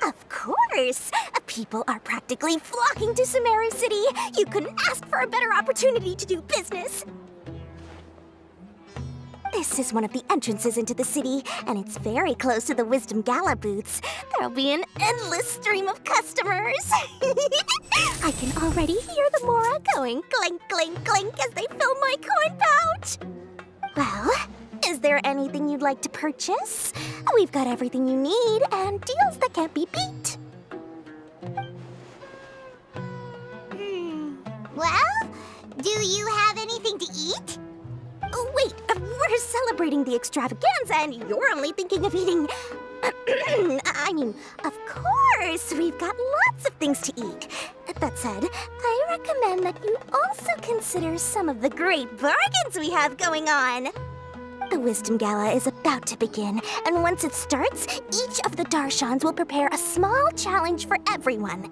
Of course! People are practically flocking to Sumeru City. You couldn't ask for a better opportunity to do business. This is one of the entrances into the city, and it's very close to the Wisdom Gala booths. There'll be an endless stream of customers. I can already hear the Mora going clink, clink, clink as they fill my coin pouch. Well, is there anything you'd like to purchase? We've got everything you need and deals that can't be beat. Well, do you have anything to eat? Oh, wait, we're celebrating the extravaganza and you're only thinking of eating... I mean, of course! We've got lots of things to eat. That said, I recommend that you also consider some of the great bargains we have going on. The Wisdom Gala is about to begin, and once it starts, each of the Darshans will prepare a small challenge for everyone.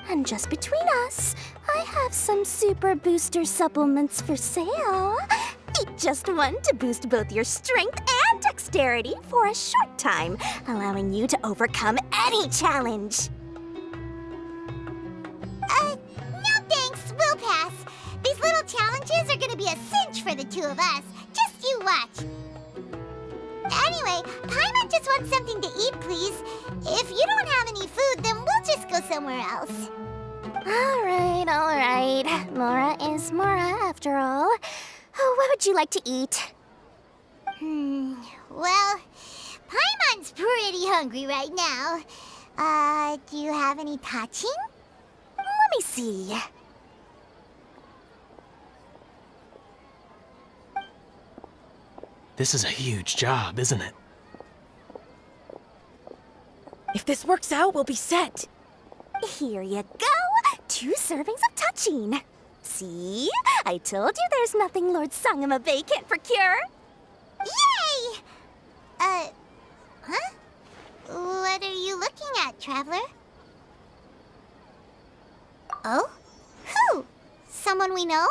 And just between us, I have some super booster supplements for sale. Eat just one to boost both your strength and dexterity for a short time, allowing you to overcome any challenge. No thanks, we'll pass. These little challenges are gonna be a cinch for the two of us. Just you watch. Anyway, Paimon just wants something to eat, please. If you don't have any food, then we'll just go somewhere else. All right. Mora is Mora, after all. Oh, what would you like to eat? Well, Paimon's pretty hungry right now. Do you have any touching? Let me see. This is a huge job, isn't it? If this works out, we'll be set. Here you go. 2 servings of touching. See? I told you there's nothing Lord Sangamabe can't procure. Yay! Huh? What are you looking at, Traveler? Oh? Who? Someone we know?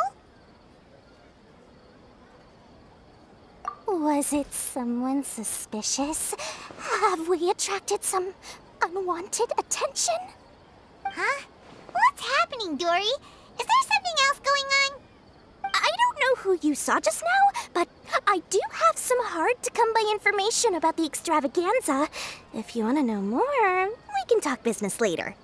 Was it someone suspicious? Have we attracted some unwanted attention? Huh? What's happening, Dory? Is there something else going on? I don't know who you saw just now, but I do have some hard-to-come-by information about the extravaganza. If you want to know more, we can talk business later.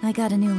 I got a new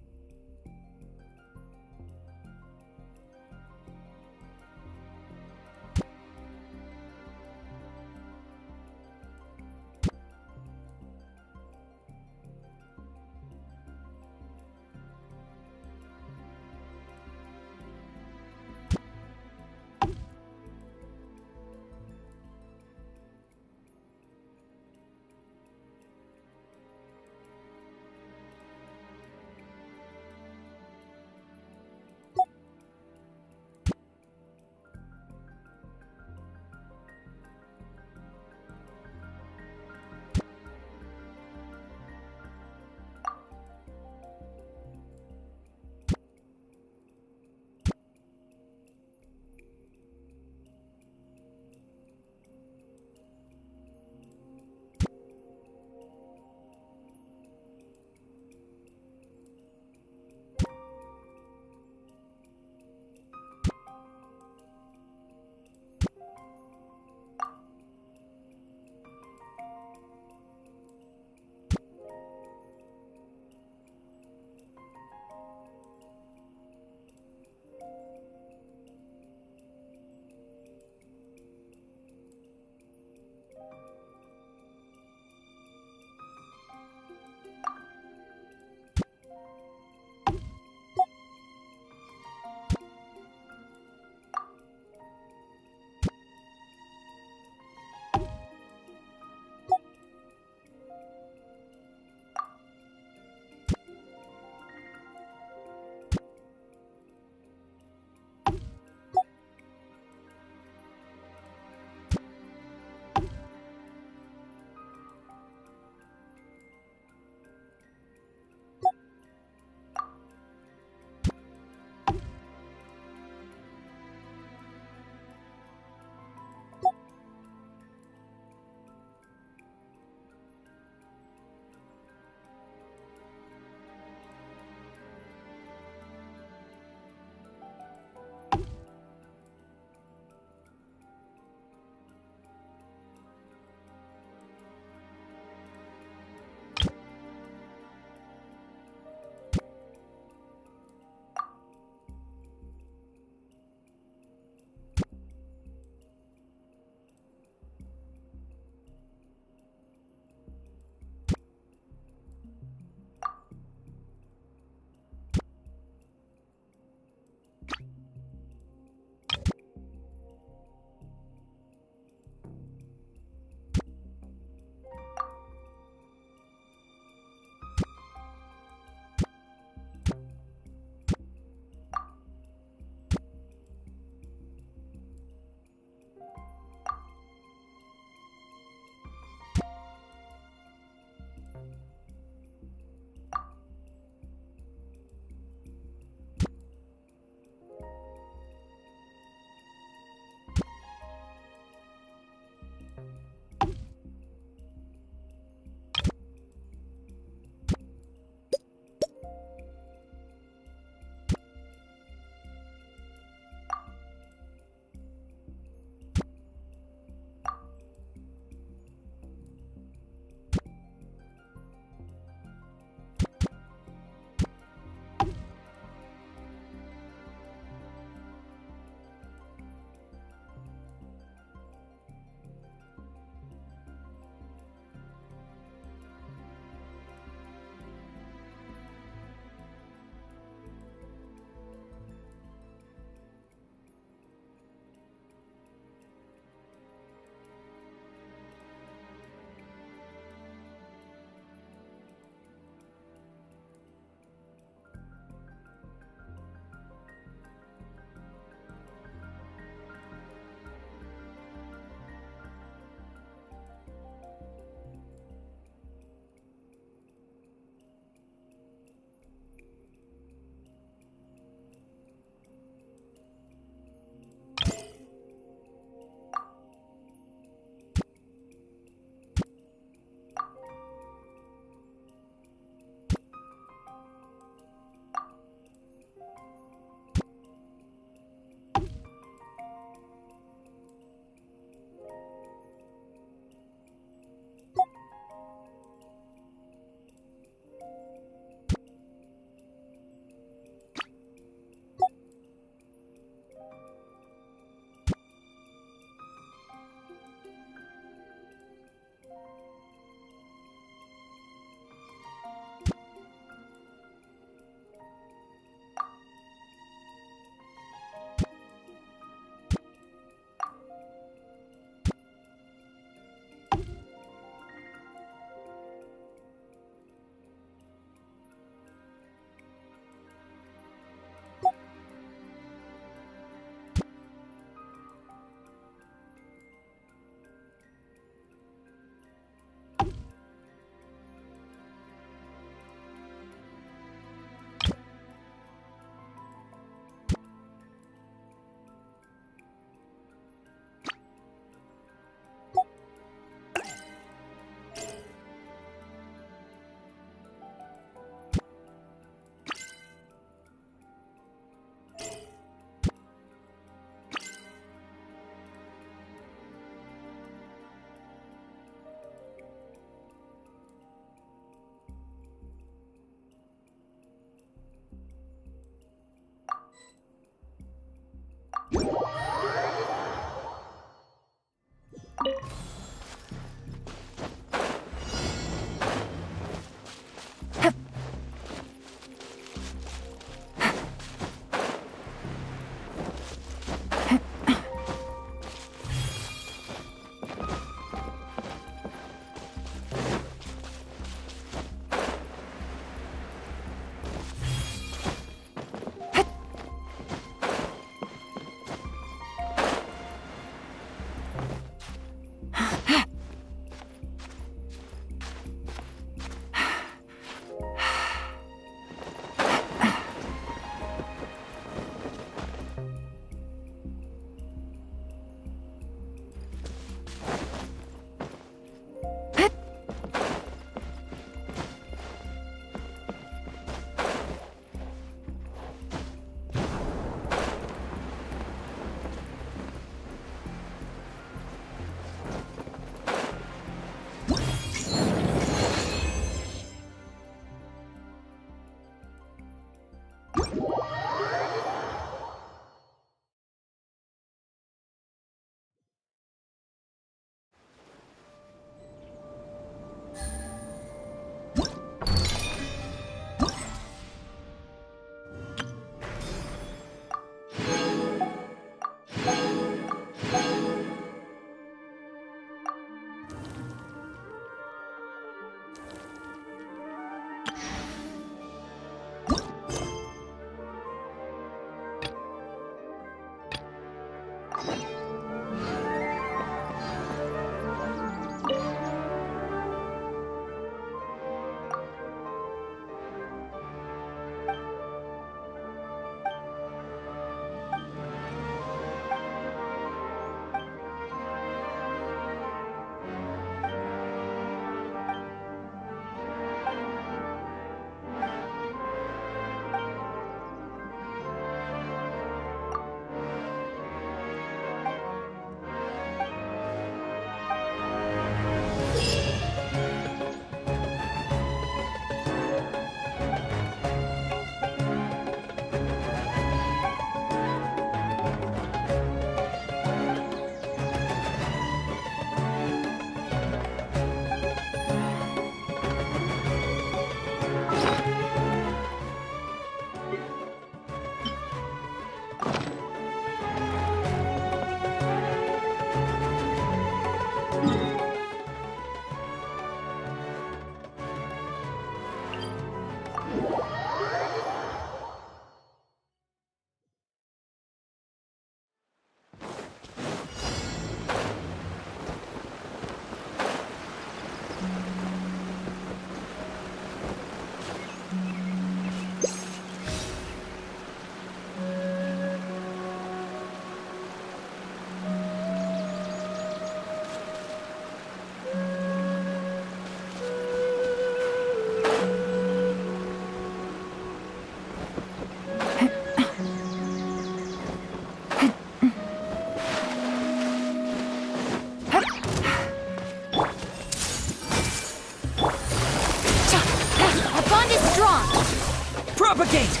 gate!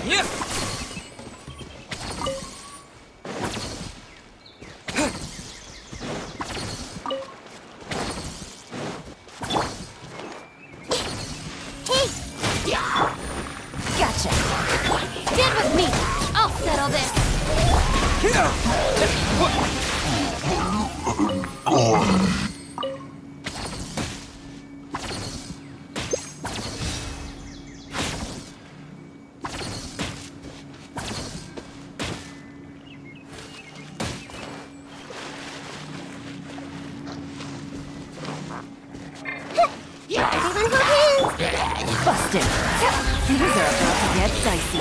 Yeah! Gotcha. Stand with me. I'll settle this. Busted. Things are about to get dicey.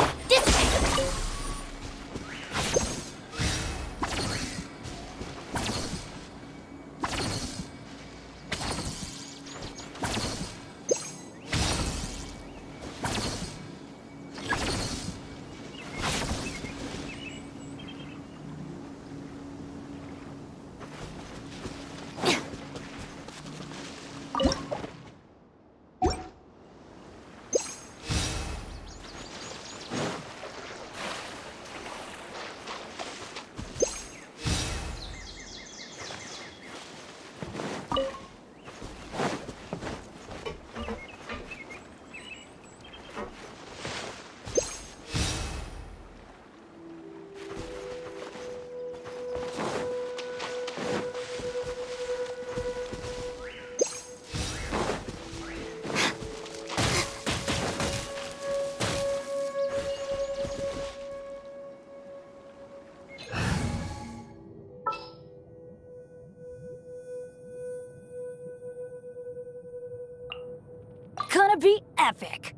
Gonna be epic.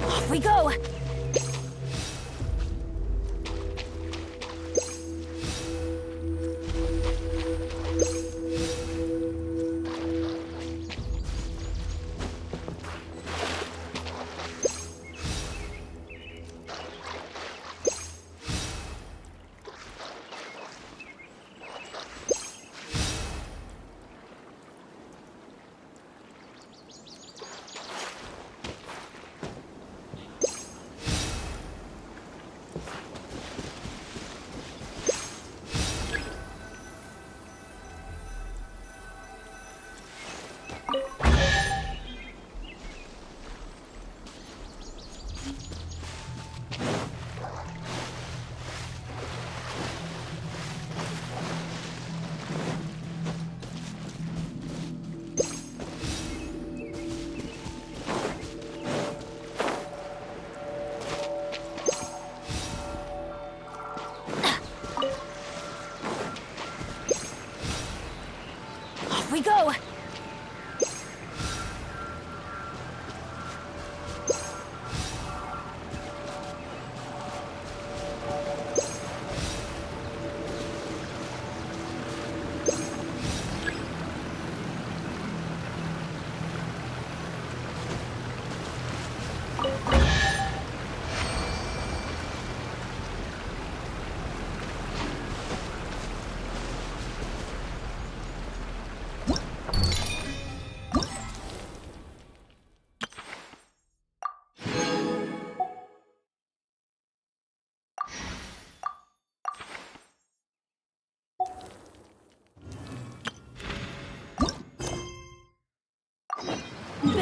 Off we go! Off we go!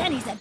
Benny's a...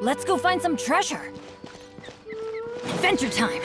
Let's go find some treasure. Adventure time.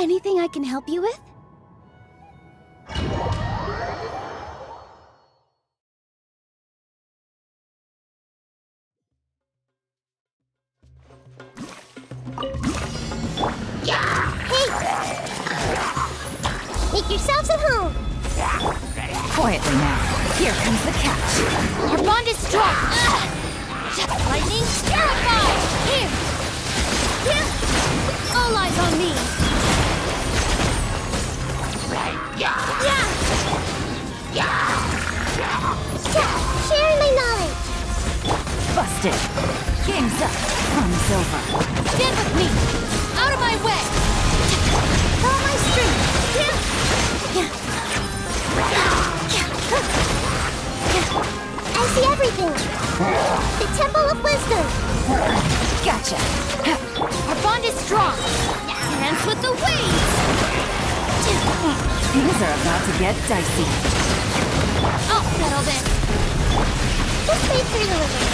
Anything I can help you with? Make yourselves at home. Quietly now. Here comes the catch. Our bond is strong! Lightning, terrify! Here! All eyes on me! Sharing my knowledge. Busted. Game's up. Fun's over. Stand with me! Out of my way! Follow my strength. I see everything. The Temple of Wisdom. Gotcha. Our bond is strong! Dance with the waves! Things are about to get dicey. I'll settle this! Just wait for delivery.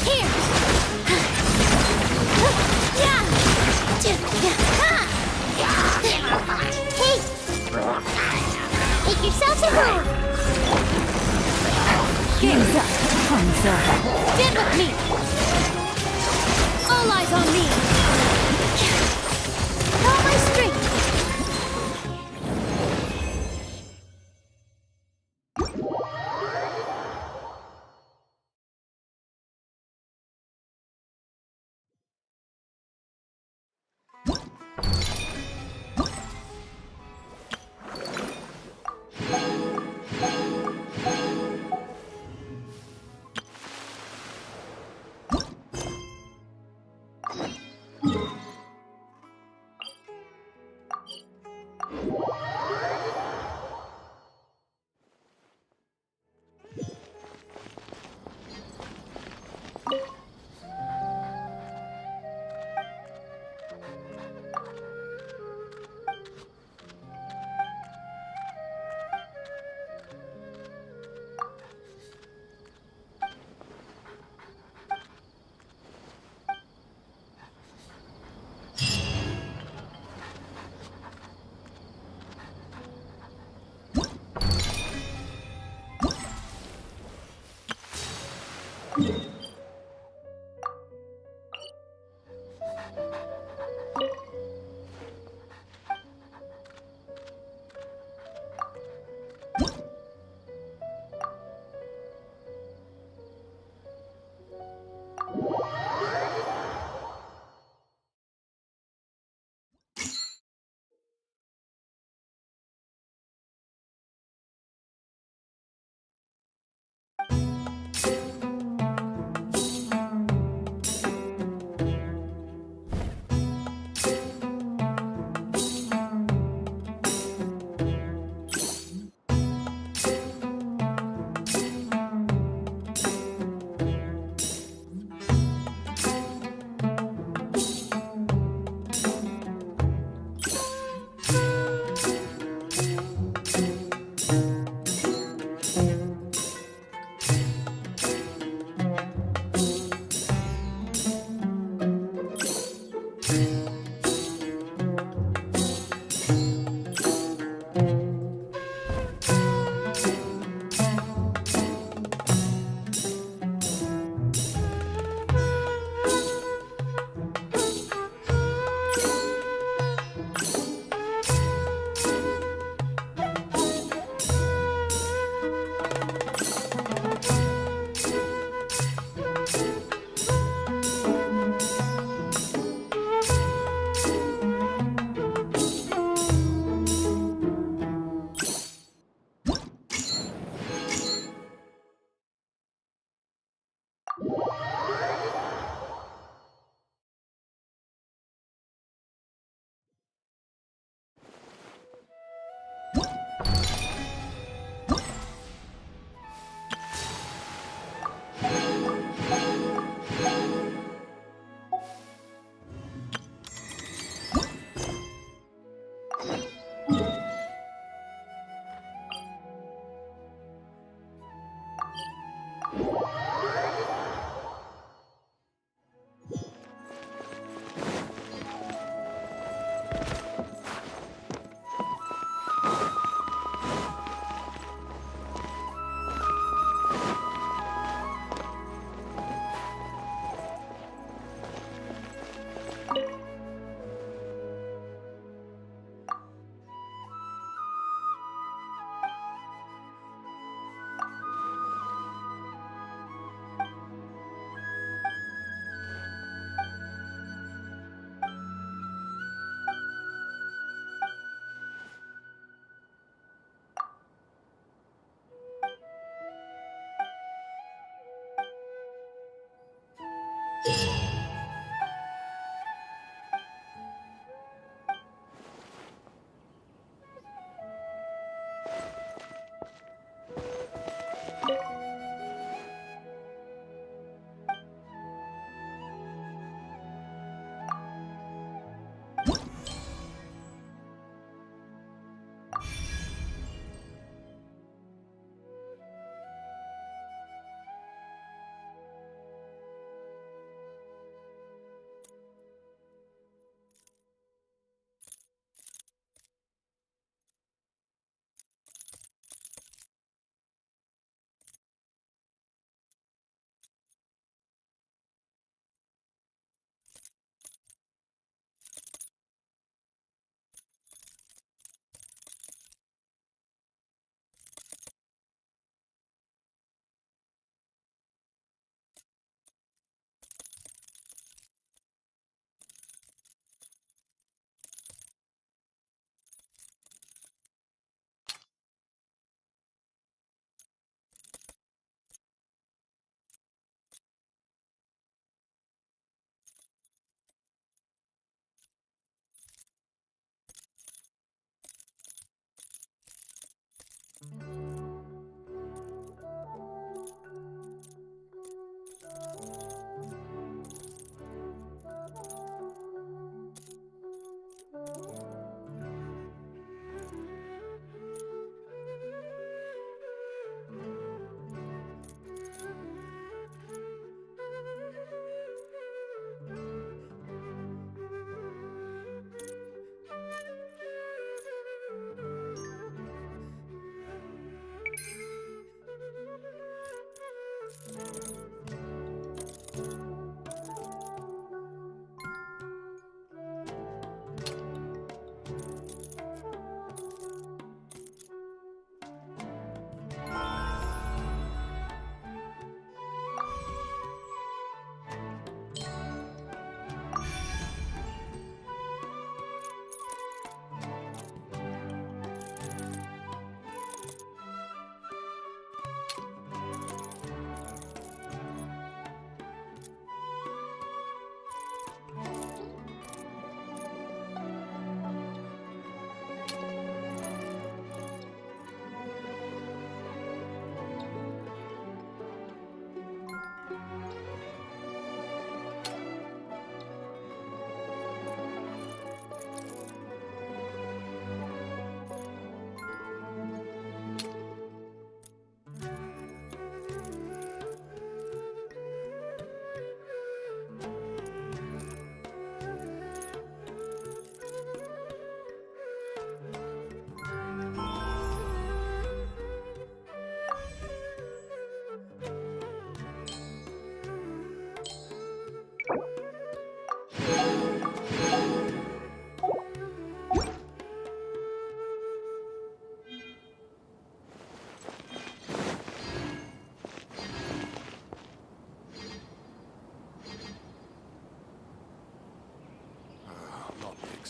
Here! Hey! Make yourselves at home. Game's up. Fun's over. Stand with me! All eyes on me! Follow my strength.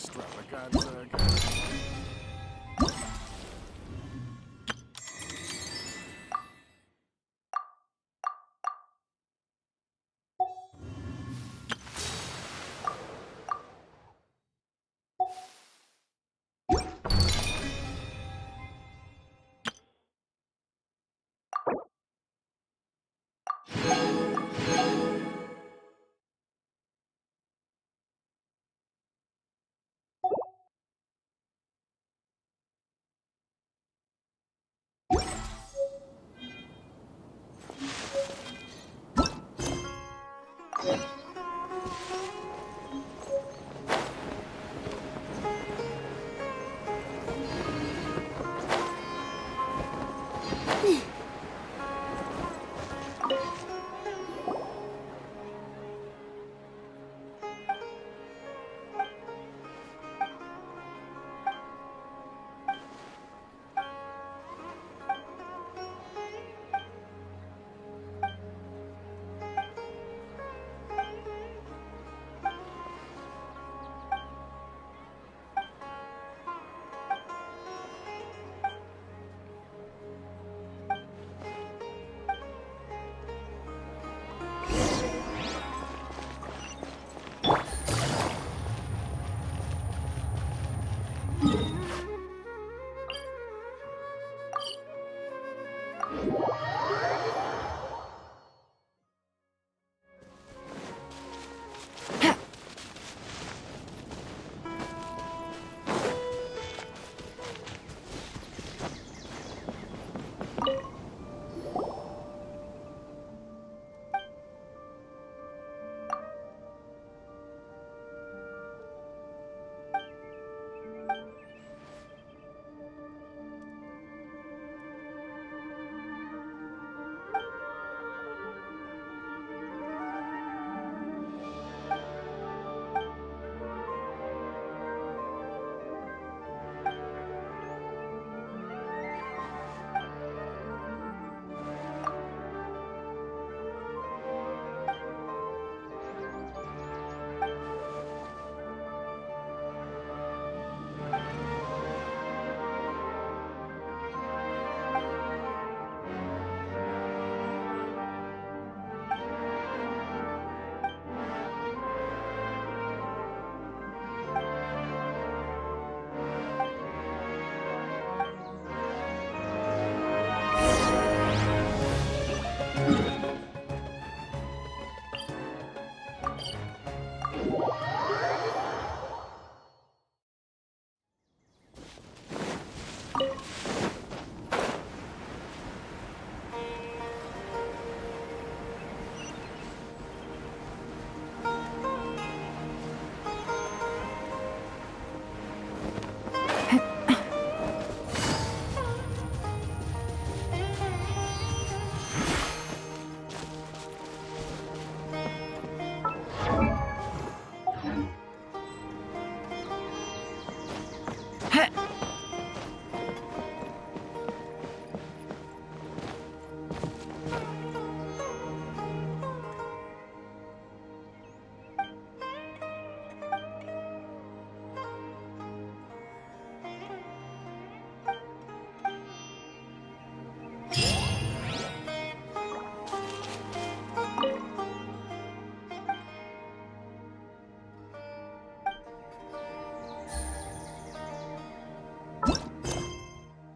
extravaganza. Heh.